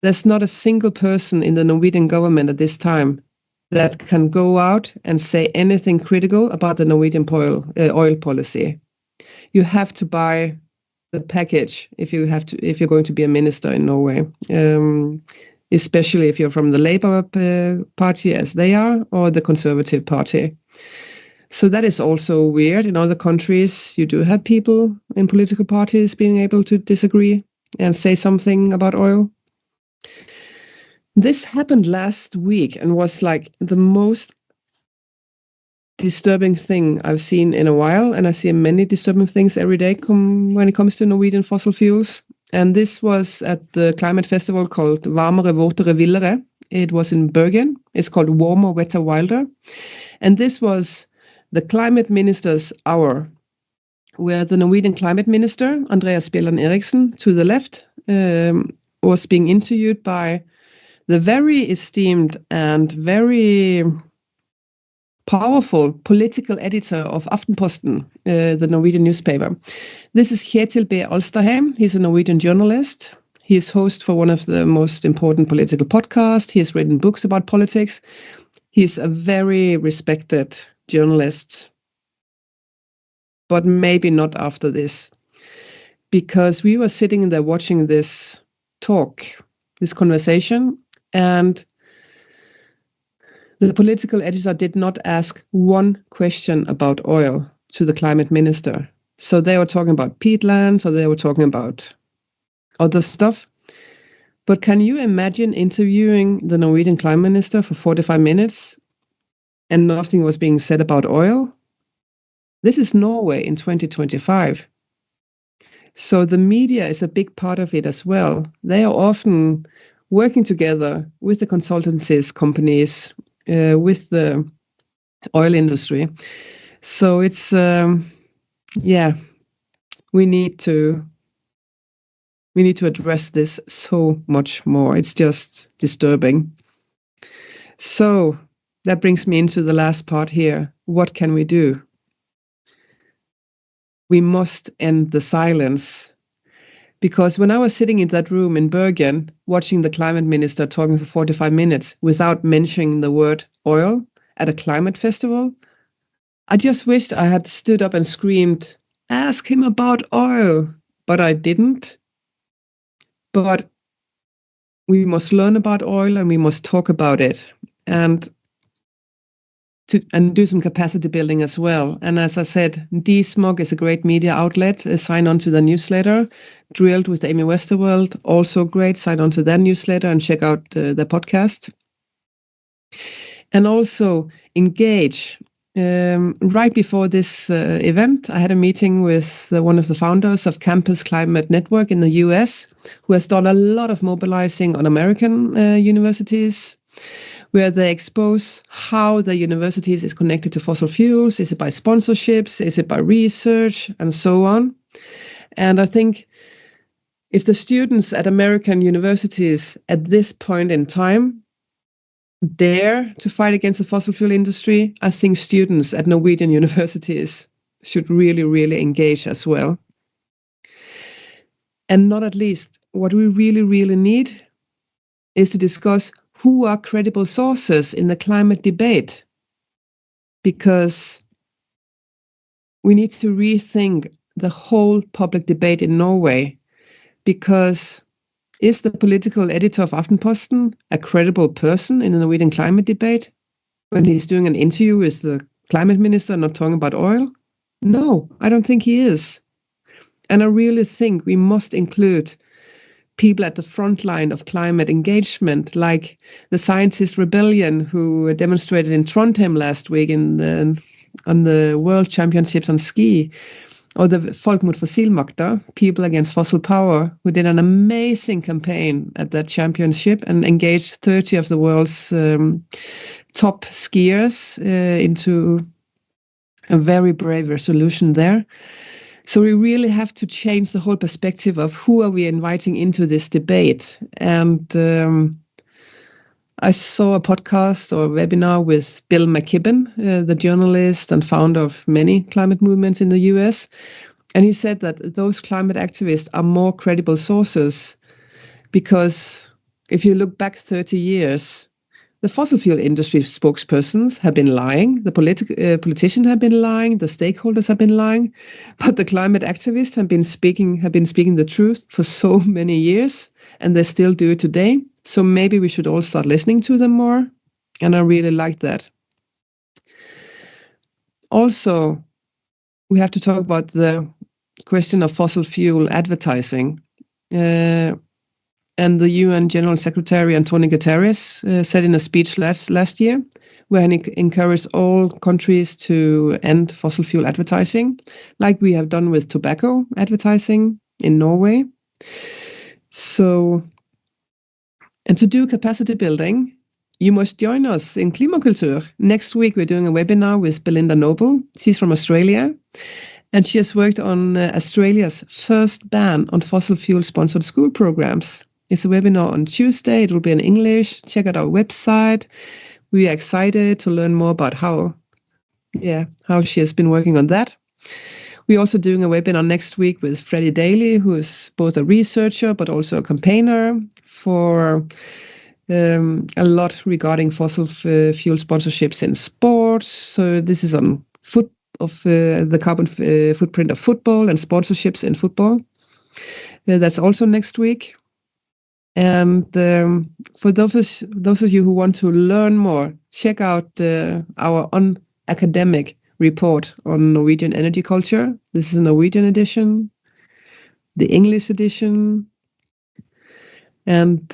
there's not a single person in the Norwegian government at this time that can go out and say anything critical about the Norwegian oil policy. You have to buy the package if you're going to be a minister in Norway, especially if you're from the Labour Party, as they are, or the Conservative Party. So that is also weird. In other countries, you do have people in political parties being able to disagree and say something about oil. This happened last week and was like the most disturbing thing I've seen in a while, and I see many disturbing things every day when it comes to Norwegian fossil fuels. And this was at the climate festival called Varmere, Våtere, Villere. It was in Bergen. It's called Warmer, Wetter, Wilder. And this was the climate minister's hour, where the Norwegian climate minister, Andreas Bjelland Eriksen, to the left, was being interviewed by the very esteemed and very powerful political editor of Aftenposten, the Norwegian newspaper. This is Kjetil B. Alstadheim. He's a Norwegian journalist. He is host for one of the most important political podcasts. He has written books about politics. He's a very respected journalist, but maybe not after this, because we were sitting there watching this talk, this conversation, and the political editor did not ask one question about oil to the climate minister. So they were talking about peatlands, or they were talking about other stuff. But can you imagine interviewing the Norwegian climate minister for 45 minutes and nothing was being said about oil? This is Norway in 2025. So the media is a big part of it as well. They are often working together with the consultancies companies, with the oil industry. So it's, we need to address this so much more. It's just disturbing. So that brings me into the last part here. What can we do? We must end the silence. Because when I was sitting in that room in Bergen, watching the climate minister talking for 45 minutes without mentioning the word oil at a climate festival, I just wished I had stood up and screamed, "Ask him about oil." But I didn't. But we must learn about oil and we must talk about it and do some capacity building as well. And as I said, DSMOG is a great media outlet. Sign on to the newsletter. Drilled with Amy Westerweld, also great. Sign on to their newsletter and check out the podcast. And also engage. Right before this event, I had a meeting with one of the founders of Campus Climate Network in the US, who has done a lot of mobilizing on American universities, where they expose how the universities is connected to fossil fuels. Is it by sponsorships? Is it by research? And so on. And I think if the students at American universities at this point in time dare to fight against the fossil fuel industry, I think students at Norwegian universities should really, really engage as well. And not at least, what we really, really need is to discuss who are credible sources in the climate debate. Because we need to rethink the whole public debate in Norway. Because is the political editor of Aftenposten a credible person in the Norwegian climate debate when he's doing an interview with the climate minister not talking about oil? No, I don't think he is. And I really think we must include people at the front line of climate engagement, like the Scientist Rebellion, who demonstrated in Trondheim last week on the World Championships on ski, or the Folk mot Fossilmakter, People Against Fossil Power, who did an amazing campaign at that championship and engaged 30 of the world's top skiers into a very brave resolution there. So we really have to change the whole perspective of who are we inviting into this debate. And I saw a podcast or webinar with Bill McKibben, the journalist and founder of many climate movements in the US. And he said that those climate activists are more credible sources because if you look back 30 years, the fossil fuel industry spokespersons have been lying, the politicians have been lying, the stakeholders have been lying, but the climate activists have been speaking the truth for so many years, and they still do it today. So maybe we should all start listening to them more, and I really like that. Also, we have to talk about the question of fossil fuel advertising. And the UN General Secretary Antonio Guterres said in a speech last year, where he encouraged all countries to end fossil fuel advertising, like we have done with tobacco advertising in Norway. So, and to do capacity building, you must join us in Klimakultur. Next week, we're doing a webinar with Belinda Noble. She's from Australia, and she has worked on Australia's first ban on fossil fuel-sponsored school programs. It's a webinar on Tuesday. It will be in English. Check out our website. We are excited to learn more about how she has been working on that. We're also doing a webinar next week with Freddie Daly, who is both a researcher but also a campaigner for a lot regarding fossil fuel sponsorships in sports. So this is on the carbon footprint of football and sponsorships in football. That's also next week. And for those of you who want to learn more, check out our unacademic report on Norwegian energy culture. This is a Norwegian edition, the English edition. And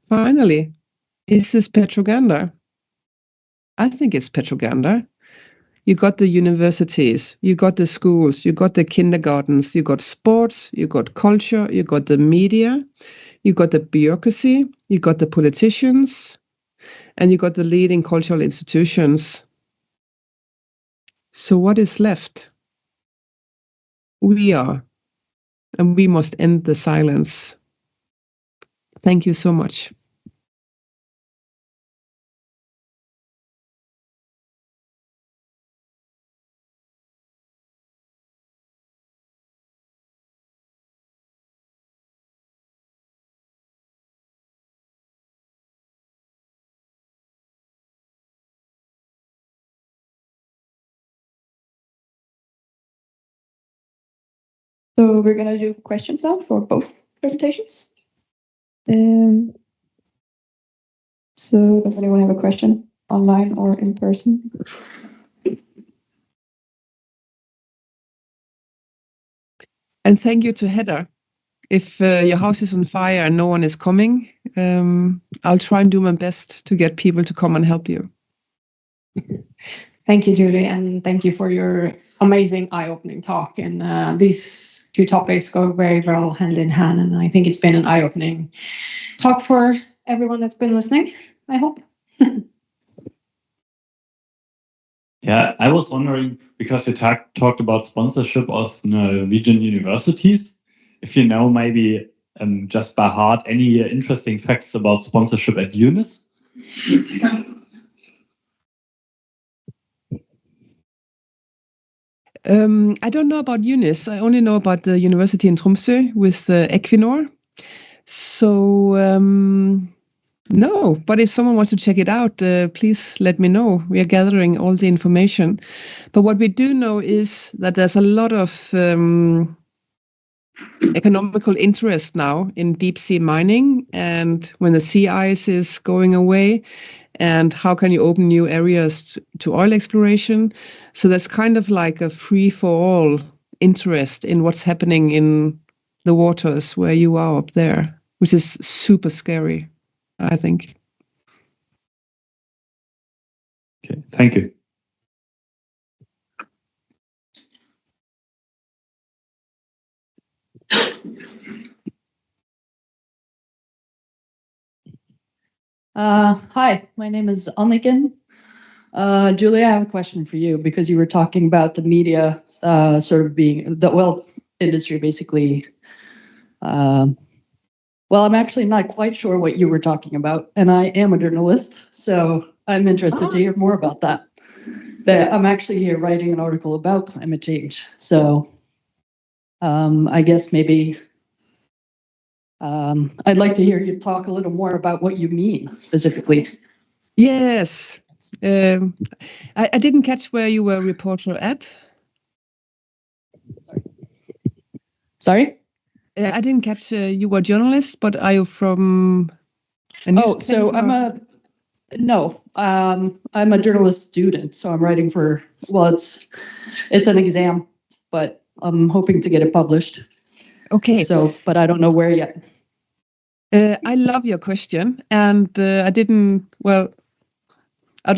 finally, is this propaganda? I think it's propaganda. You got the universities, you got the schools, you got the kindergartens, you got sports, you got culture, you got the media, you got the bureaucracy, you got the politicians, and you got the leading cultural institutions. So what is left? We are, and we must end the silence. Thank you so much. So we're going to do questions now for both presentations. So does anyone have a question online or in person? And thank you to Hedda. If your house is on fire and no one is coming, I'll try and do my best to get people to come and help you. Thank you, Julie, and thank you for your amazing eye-opening talk. And these two topics go very well hand in hand, and I think it's been an eye-opening talk for everyone that's been listening, I hope. Yeah, I was wondering, because you talked about sponsorship of Norwegian universities, if you know maybe just by heart any interesting facts about sponsorship at UNIS? I don't know about UNIS. I only know about the university in Tromsø with Equinor. So no, but if someone wants to check it out, please let me know. We are gathering all the information. But what we do know is that there's a lot of economical interest now in deep sea mining, and when the sea ice is going away, and how can you open new areas to oil exploration. So there's kind of like a free-for-all interest in what's happening in the waters where you are up there, which is super scary, I think. Okay, thank you. Hi, my name is Anniken. Julie, I have a question for you because you were talking about the media sort of being the oil industry basically. Well, I'm actually not quite sure what you were talking about, and I am a journalist, so I'm interested to hear more about that. But I'm actually here writing an article about climate change, so I guess maybe I'd like to hear you talk a little more about what you mean specifically. Yes. I didn't catch where you were a reporter at. Sorry? I didn't catch you were a journalist, but are you from a newspaper? So I'm a journalist student, so I'm writing for, well, it's an exam, but I'm hoping to get it published. Okay. So, but I don't know where yet. I love your question, and I'd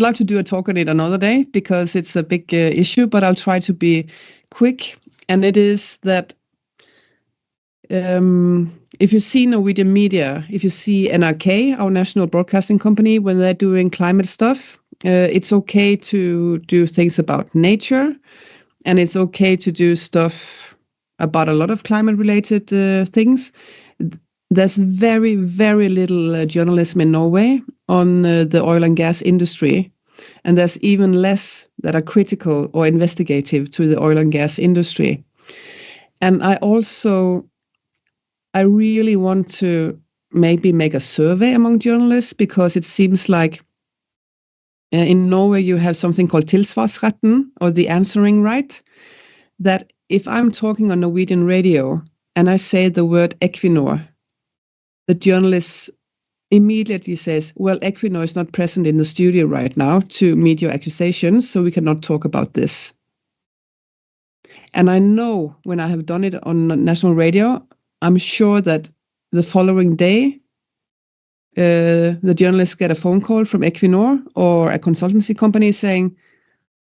love to do a talk on it another day because it's a big issue, but I'll try to be quick. And it is that if you see Norwegian media, if you see NRK, our national broadcasting company, when they're doing climate stuff, it's okay to do things about nature, and it's okay to do stuff about a lot of climate-related things. There's very, very little journalism in Norway on the oil and gas industry, and there's even less that are critical or investigative to the oil and gas industry. And I really want to maybe make a survey among journalists, because it seems like in Norway you have something called tilsvarsretten, or the answering right, that if I'm talking on Norwegian radio and I say the word Equinor, the journalist immediately says, well, Equinor is not present in the studio right now to meet your accusations, so we cannot talk about this. And I know when I have done it on national radio, I'm sure that the following day, the journalists get a phone call from Equinor or a consultancy company saying,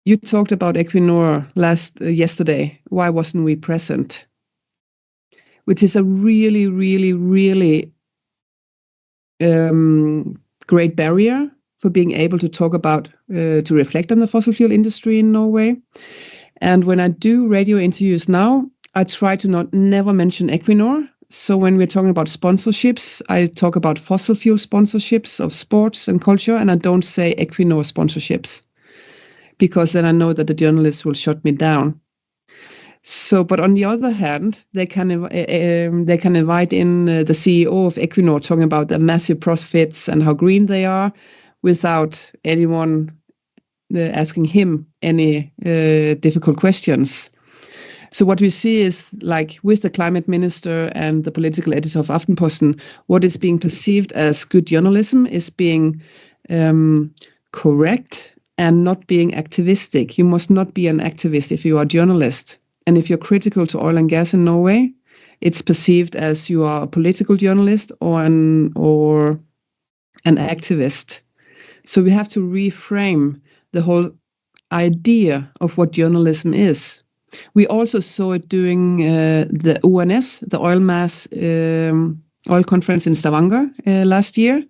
you talked about Equinor yesterday. Why wasn't we present? Which is a really, really, really great barrier for being able to talk about, to reflect on the fossil fuel industry in Norway. And when I do radio interviews now, I try to never mention Equinor. So when we're talking about sponsorships, I talk about fossil fuel sponsorships of sports and culture, and I don't say Equinor sponsorships, because then I know that the journalists will shut me down. So, but on the other hand, they can invite in the CEO of Equinor talking about the massive profits and how green they are, without anyone asking him any difficult questions. So what we see is, like, with the climate minister and the political editor of Aftenposten, what is being perceived as good journalism is being correct and not being activistic. You must not be an activist if you are a journalist. And if you're critical to oil and gas in Norway, it's perceived as you are a political journalist or an activist. So we have to reframe the whole idea of what journalism is. We also saw it during the UNIS, the oil conference in Stavanger last year,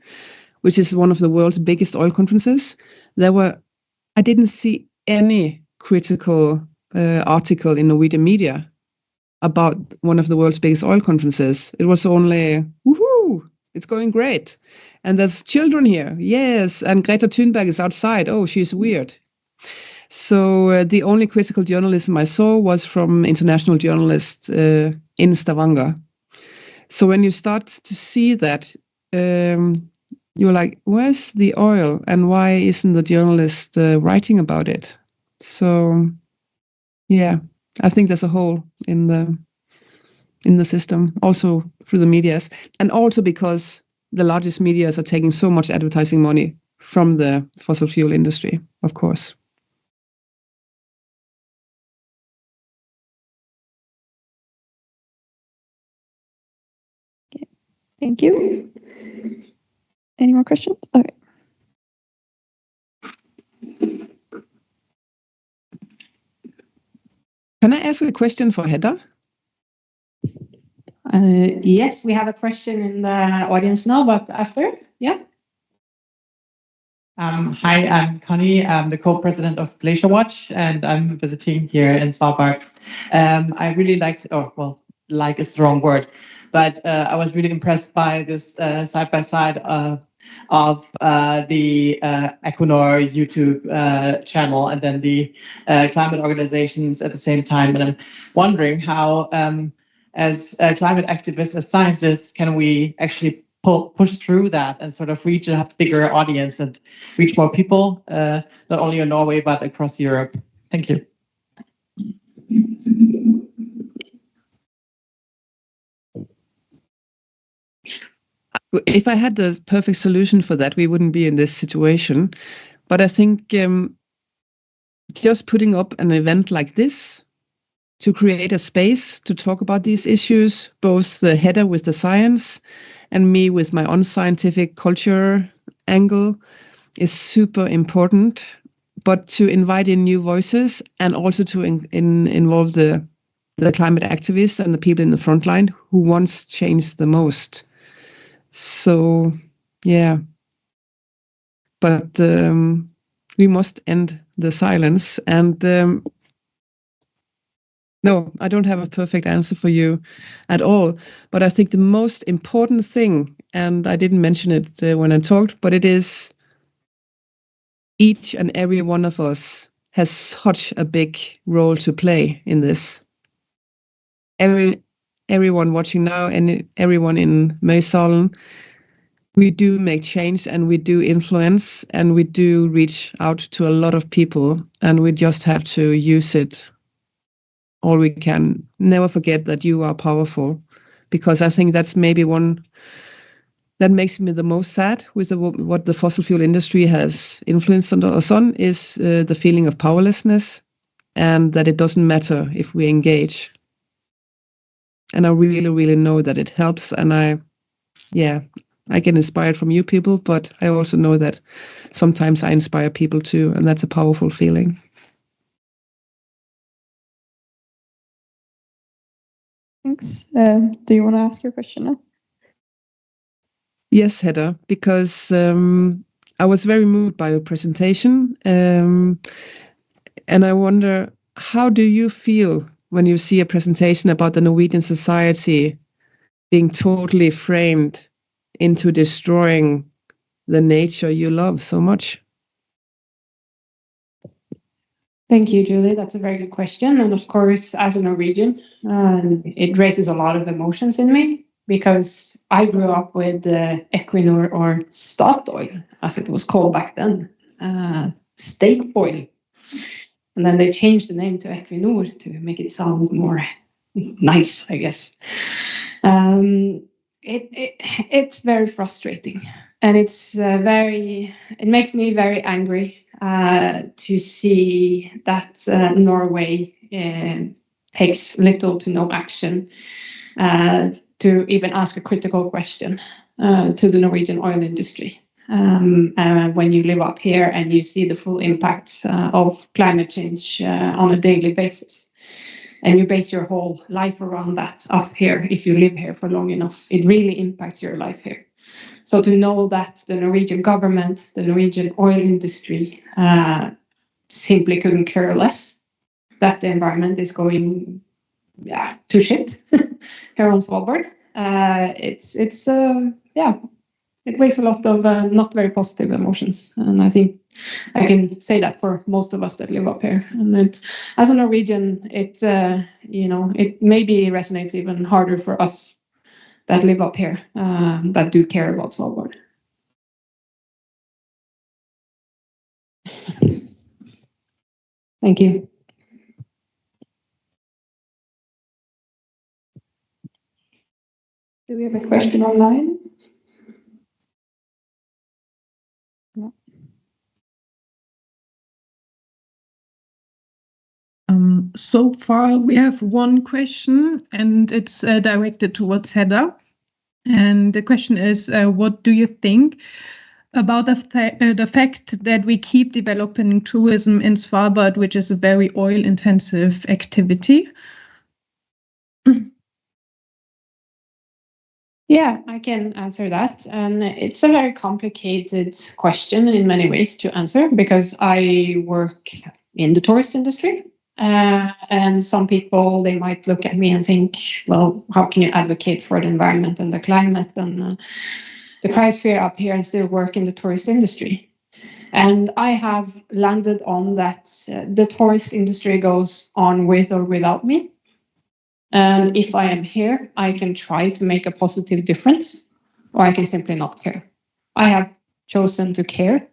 which is one of the world's biggest oil conferences. I didn't see any critical article in Norwegian media about one of the world's biggest oil conferences. It was only, woohoo, it's going great. And there's children here, yes, and Greta Thunberg is outside, oh, she's weird. So the only critical journalism I saw was from international journalists in Stavanger. So when you start to see that, you're like, where's the oil and why isn't the journalist writing about it? So, yeah, I think there's a hole in the system, also through the medias, and also because the largest medias are taking so much advertising money from the fossil fuel industry, of course. Thank you. Any more questions? Okay. Can I ask a question for Hedda? Yes, we have a question in the audience now, but after, yeah. Hi, I'm Connie. I'm the co-president of Glacier Watch, and I'm visiting here in Svalbard. I really liked, like is the wrong word, but I was really impressed by this side-by-side of the Equinor YouTube channel and then the climate organizations at the same time. And I'm wondering how, as climate activists, as scientists, can we actually push through that and sort of reach a bigger audience and reach more people, not only in Norway, but across Europe? Thank you. If I had the perfect solution for that, we wouldn't be in this situation. But I think just putting up an event like this to create a space to talk about these issues, both the Hedda with the science and me with my unscientific culture angle, is super important. But to invite in new voices and also to involve the climate activists and the people in the front line who wants change the most. So, yeah. But we must end the silence. And no, I don't have a perfect answer for you at all. But I think the most important thing, and I didn't mention it when I talked, but it is each and every one of us has such a big role to play in this. Everyone watching now and everyone in Møysalen, we do make change and we do influence and we do reach out to a lot of people, and we just have to use it all we can. Never forget that you are powerful, because I think that's maybe one that makes me the most sad with what the fossil fuel industry has influenced us on is the feeling of powerlessness, and that it doesn't matter if we engage. And I really, really know that it helps. And I get inspired from you people, but I also know that sometimes I inspire people too, and that's a powerful feeling. Thanks. Do you want to ask your question now? Yes, Hedda, because I was very moved by your presentation. And I wonder, how do you feel when you see a presentation about the Norwegian society being totally framed into destroying the nature you love so much? Thank you, Julie. That's a very good question. And of course, as a Norwegian, it raises a lot of emotions in me, because I grew up with Equinor, or Statoil, as it was called back then, state oil. And then they changed the name to Equinor to make it sound more nice, I guess. It's very frustrating, and it makes me very angry to see that Norway takes little to no action to even ask a critical question to the Norwegian oil industry. When you live up here and you see the full impact of climate change on a daily basis, and you base your whole life around that up here, if you live here for long enough, it really impacts your life here. So to know that the Norwegian government, the Norwegian oil industry, simply couldn't care less that the environment is going to shit here on Svalbard, it wakes a lot of not very positive emotions, and I think I can say that for most of us that live up here. And as a Norwegian, it maybe resonates even harder for us that live up here, that do care about Svalbard. Thank you. Do we have a question online? No. So far, we have one question, and it's directed towards Hedda. And the question is, what do you think about the fact that we keep developing tourism in Svalbard, which is a very oil-intensive activity? Yeah, I can answer that. And it's a very complicated question in many ways to answer, because I work in the tourist industry. And some people, they might look at me and think, well, how can you advocate for the environment and the climate and the cryosphere up here and still work in the tourist industry? And I have landed on that the tourist industry goes on with or without me. And if I am here, I can try to make a positive difference, or I can simply not care. I have chosen to care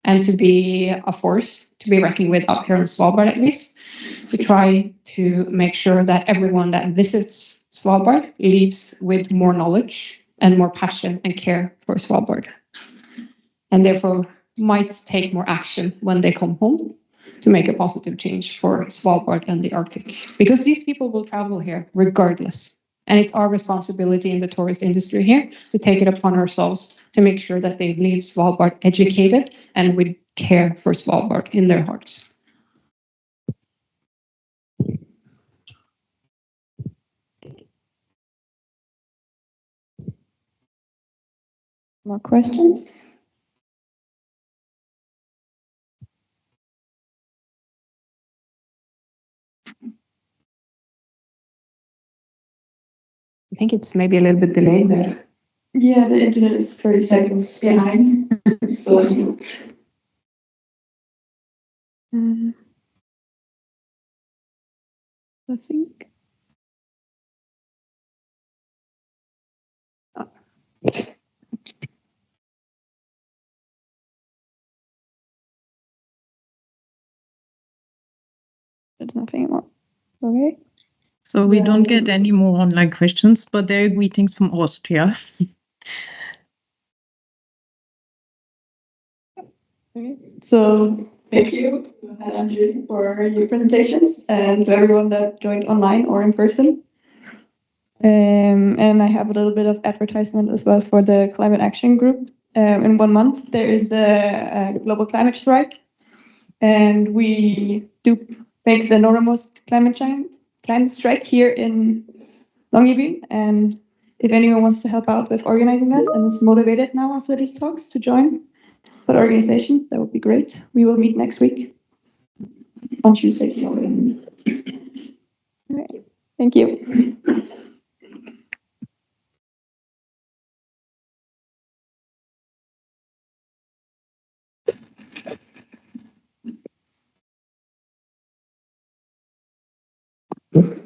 and to be a force to be reckoned with up here on Svalbard, at least, to try to make sure that everyone that visits Svalbard leaves with more knowledge and more passion and care for Svalbard, and therefore might take more action when they come home to make a positive change for Svalbard and the Arctic. Because these people will travel here regardless. And it's our responsibility in the tourist industry here to take it upon ourselves to make sure that they leave Svalbard educated and with care for Svalbard in their hearts. More questions? I think it's maybe a little bit delayed there. Yeah, the internet is 30 seconds behind. So I think. There's nothing more. Okay. So we don't get any more online questions, but there are greetings from Austria. Okay. So thank you, Hedda Andersen, for your presentations, and to everyone that joined online or in person. And I have a little bit of advertisement as well for the Climate Action Group. In 1 month, there is the global climate strike, and we do make the northernmost climate strike here in Longyearbyen. And if anyone wants to help out with organizing that and is motivated now after these talks to join that organization, that would be great. We will meet next week on Tuesday. All right. Thank you. Good.